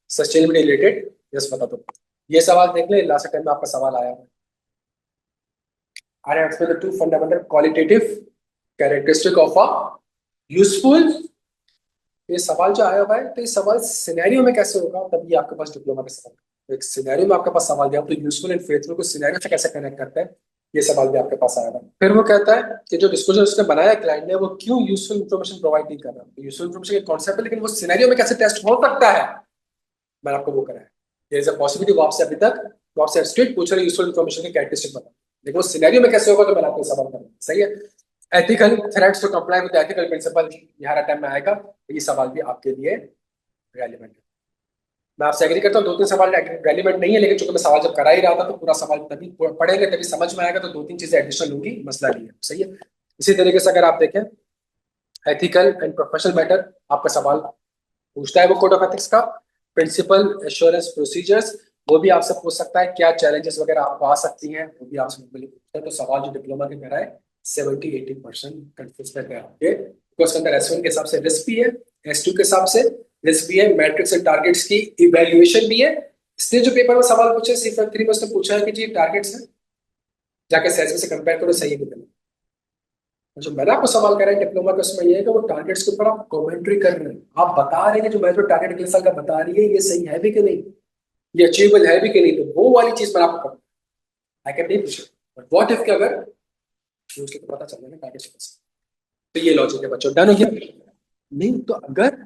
Speaker 2: सस्टेनेबिलिटी रिलेटेड रिस्क बता दो। ये सवाल देख ले, लास्ट टाइम में आपका सवाल आया है। अरे explain the two fundamental qualitative characteristic of a useful. ये सवाल जो आया हुआ है, तो ये सवाल सिनेरियो में कैसे होगा, तब ये आपके पास डिप्लोमा का सवाल। तो एक सिनेरियो में आपके पास सवाल दिया, तो यूजफुल एंड फेथफुल को सिनेरियो से कैसे कनेक्ट करते हैं, ये सवाल भी आपके पास आएगा। फिर वो कहता है कि जो डिस्क्लोजर उसने बनाया क्लाइंट ने, वो क्यों यूजफुल इन्फॉर्मेशन प्रोवाइड नहीं कर रहा। यूजफुल इन्फॉर्मेशन एक कॉन्सेप्ट है, लेकिन वो सिनेरियो में कैसे टेस्ट हो सकता है, मैंने आपको वो कराया। देयर इज अ पॉसिबिलिटी, वो आपसे अभी तक वो आपसे स्ट्रेट पूछ रहे यूजफुल इन्फॉर्मेशन के कैरेक्टरिस्टिक बता, लेकिन वो सिनेरियो में कैसे होगा तो मैंने आपको सवाल करना। सही है। Ethical threats to comply with ethical principle, ये हर टाइम में आएगा, ये सवाल भी आपके लिए रेलिवेंट है। मैं आपसे एग्री करता हूँ, 2-3 सवाल रेलिवेंट नहीं है, लेकिन चूंकि मैं सवाल जब करा ही रहा था तो पूरा सवाल तभी पढ़ेंगे तभी समझ में आएगा, तो 2-3 चीजें एडिशनल होंगी, मसला नहीं है। सही है। इसी तरीके से अगर आप देखें एथिकल एंड प्रोफेशनल मैटर, आपका सवाल पूछता है वो कोड ऑफ एथिक्स का। प्रिंसिपल एश्योरेंस प्रोसीजर्स, वो भी आपसे पूछ सकता है, क्या चैलेंजेस वगैरह आपको आ सकती हैं, वो भी आपसे पूछता है। तो सवाल जो डिप्लोमा के करा है 70-80% कंफ्यूज है आपके, बिकॉज उसके अंदर S1 के हिसाब से रिस्क भी है, S2 के हिसाब से रिस्क भी है, मैट्रिक्स एंड टारगेट्स की इवेल्युएशन भी है। इसने जो पेपर में सवाल पूछे C3 में, उसने पूछा है कि जी टारगेट्स है, जाके सेल्स से कंपेयर करो सही है कि गलत। जो मैंने आपको सवाल करा है डिप्लोमा का, उसमें ये है कि वो टारगेट्स के ऊपर आप कमेंट्री कर रहे हैं, आप बता रहे हैं जो मैनेजमेंट टारगेट अगले साल का बता रही है, ये सही है भी कि नहीं, ये अचीवेबल है भी कि नहीं। तो वो वाली चीज मैं आपको करता, आई कैन नहीं पूछा, बट व्हाट इफ के अगर पूछ के तो पता चल जाए टारगेट कैसे। तो ये लॉजिक है बच्चों, डन हो गया। नहीं तो अगर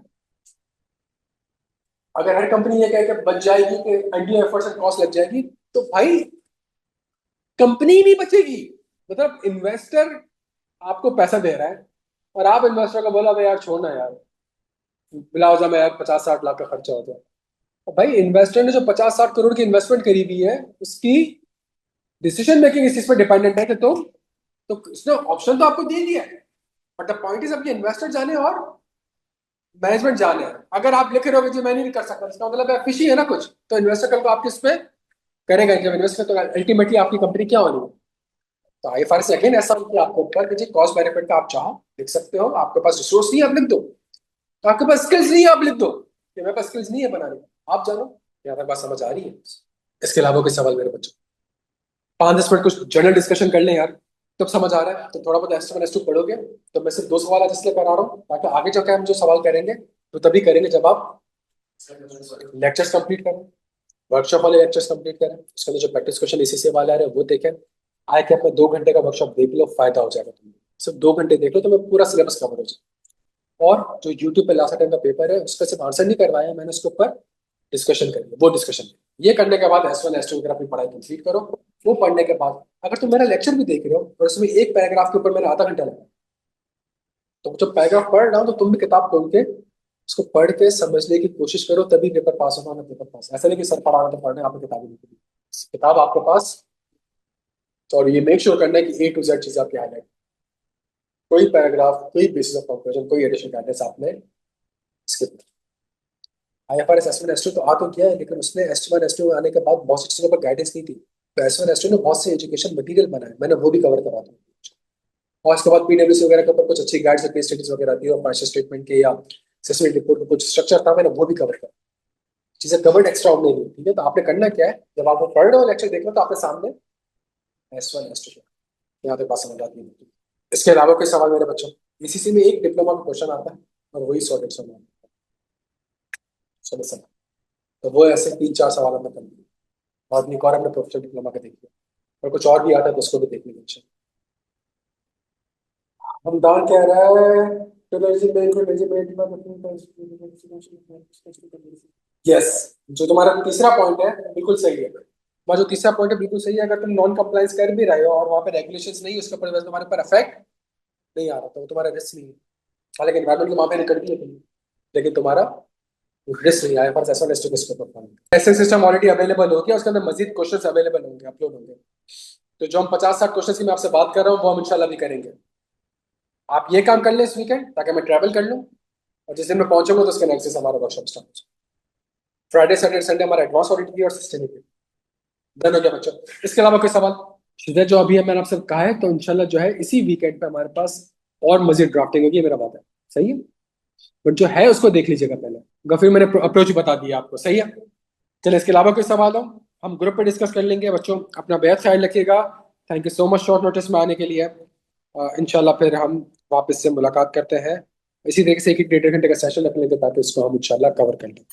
Speaker 2: अगर हर कंपनी ये कह के बच जाएगी कि अंडर एफर्ट्स एंड कॉस्ट लग जाएगी, तो भाई कंपनी नहीं बचेगी। मतलब इन्वेस्टर आपको पैसा दे रहा है और आप इन्वेस्टर को बोला भाई यार छोड़ना यार, बिलावजा में यार 50-60 लाख का खर्चा हो गया। तो भाई इन्वेस्टर ने जो 50-60 करोड़ की इन्वेस्टमेंट करी हुई है, उसकी डिसीजन मेकिंग इस चीज पर डिपेंडेंट है कि तो उसने ऑप्शन तो आपको दे दिया है, बट द पॉइंट इज अपनी इन्वेस्टर जाने और मैनेजमेंट जाने हैं। अगर आप लिख रहे हो कि जी मैं नहीं कर सकता, इसका मतलब है फिशी है ना कुछ, तो इन्वेस्टर कल को आपके इस पे करेगा, जब इन्वेस्टर तो अल्टीमेटली आपकी कंपनी क्या होनी है। तो IFRS अगेन ऐसा होती है आपको ऊपर कि जी कॉस्ट बेनिफिट का आप चाहो लिख सकते हो, आपके पास रिसोर्स नहीं है आप लिख दो, तो आपके पास स्किल्स नहीं है आप लिख दो कि मेरे पास स्किल्स नहीं है बनाने, आप जानो। यहाँ तक बात समझ आ रही है। इसके अलावा कोई सवाल मेरे बच्चों, 5-10 मिनट कुछ जनरल डिस्कशन कर लें यार, तब समझ आ रहा है। तो थोड़ा बहुत S1 S2 पढ़ोगे तो मैं सिर्फ 2 सवाल आज इसलिए करा रहा हूँ ताकि आगे जाकर हम जो सवाल करेंगे तो तभी करेंगे जब आप लेक्चर्स कंप्लीट करें, वर्कशॉप वाले लेक्चर्स कंप्लीट करें, उसके अंदर जो प्रैक्टिस क्वेश्चन इसी से वाले आ रहे हैं वो देखें। आए कि अपना 2 घंटे का वर्कशॉप देख लो, फायदा हो जाएगा तुम्हें। सिर्फ 2 घंटे देख लो तो मैं पूरा सिलेबस कवर हो जाए। और जो यूट्यूब पे लास्ट टाइम का पेपर है उसका सिर्फ आंसर नहीं करवाया मैंने, उसके ऊपर डिस्कशन करिए, वो डिस्कशन ये करने के बाद S1 S2 वगैरह अपनी पढ़ाई कंप्लीट करो। वो पढ़ने के बाद अगर तुम मेरा लेक्चर भी देख रहे हो और उसमें एक पैराग्राफ के ऊपर मैंने आधा घंटा लगा, तो जब पैराग्राफ पढ़ रहा हूँ तो तुम भी किताब खोल के उसको पढ़ के समझने की कोशिश करो, तभी पेपर पास होगा ना पेपर पास। ऐसा नहीं कि सर पढ़ा रहा तो पढ़ने, आपको किताबें नहीं पढ़ी, किताब आपके पास। और ये मेक श्योर करना है कि A to Z चीज आपकी हाईलाइट, कोई पैराग्राफ, कोई बेसिस ऑफ कंक्लूजन, कोई एडिशनल गाइडेंस आपने स्किप। IFRS S1 S2 तो आ तो गया है, लेकिन उसने S1 S2 आने के बाद बहुत सी चीजों पर गाइडेंस नहीं थी। तो S1 S2 ने बहुत से एजुकेशन मटेरियल बनाए, मैंने वो भी कवर करा दूँ। और उसके बाद PwC वगैरह के ऊपर कुछ अच्छी गाइड्स और केस स्टडीज वगैरह आती है, और फाइनेंशियल स्टेटमेंट के या असेसमेंट रिपोर्ट का कुछ स्ट्रक्चर था, मैंने वो भी कवर करा। चीजें कवर्ड एक्स्ट्रा ऑर्डिनरी। ठीक है, तो आपने करना क्या है, जब आप वो पढ़ रहे हो लेक्चर देख रहे हो तो आपके सामने S1 S2 यहाँ तक बात समझ आती है। इसके अलावा कोई सवाल मेरे बच्चों, ECC में एक डिप्लोमा का क्वेश्चन आता है और वही 100-150 मार्क्स, समझ। तो वो ऐसे 3-4 सवाल हमने कर लिए, और अपनी और अपने प्रोफेशनल डिप्लोमा का देख लिया, और कुछ और भी आता है तो उसको भी देख लीजिए। अच्छा, हम दान कह रहा है यस, जो तुम्हारा तीसरा पॉइंट है बिल्कुल सही है। तुम्हारा जो तीसरा पॉइंट है बिल्कुल सही है। अगर तुम नॉन कंप्लायंस कर भी रहे हो और वहां पे रेगुलेशंस नहीं, उसके ऊपर तुम्हारे ऊपर इफेक्ट नहीं आ रहा, तो तुम्हारा रिस्क नहीं है। हालांकि एनवायरमेंट की वहां पे कर दी है तुमने, लेकिन तुम्हारा रिस्क नहीं आया। फॉर S1 S2 किसके ऊपर ऐसे सिस्टम ऑलरेडी अवेलेबल हो गया, उसके अंदर मजीद क्वेश्चन अवेलेबल होंगे, अपलोड होंगे। तो जो हम 50-60 क्वेश्चन की मैं आपसे बात कर रहा हूँ वो हम इंशाल्लाह भी करेंगे। आप ये काम कर लें इस वीकेंड ताकि मैं ट्रैवल कर लूँ, और जिस दिन मैं पहुंचूंगा तो उसके नेक्स्ट से हमारा वर्कशॉप स्टार्ट हो जाए। फ्राइडे सैटरडे संडे हमारा एडवांस ऑडिट की और सस्टेनेबिलिटी डन हो गया बच्चों। इसके अलावा कोई सवाल सीधे जो अभी मैंने आपसे कहा है, तो इंशाल्लाह जो है इसी वीकेंड पे हमारे पास और मजीद ड्राफ्टिंग होगी, मेरा बात है सही है। बट जो है उसको देख लीजिएगा पहले, फिर मैंने अप्रोच बता दिया आपको, सही है। चलिए, इसके अलावा कोई सवाल हो हम ग्रुप पे डिस्कस कर लेंगे। बच्चों अपना बेहद ख्याल रखिएगा। Thank you so much short notice में आने के लिए। इंशाल्लाह फिर हम वापस से मुलाकात करते हैं, इसी तरीके से 1-1 1.5 घंटे का सेशन रख लेंगे ताकि उसको हम इंशाल्लाह कवर कर लें।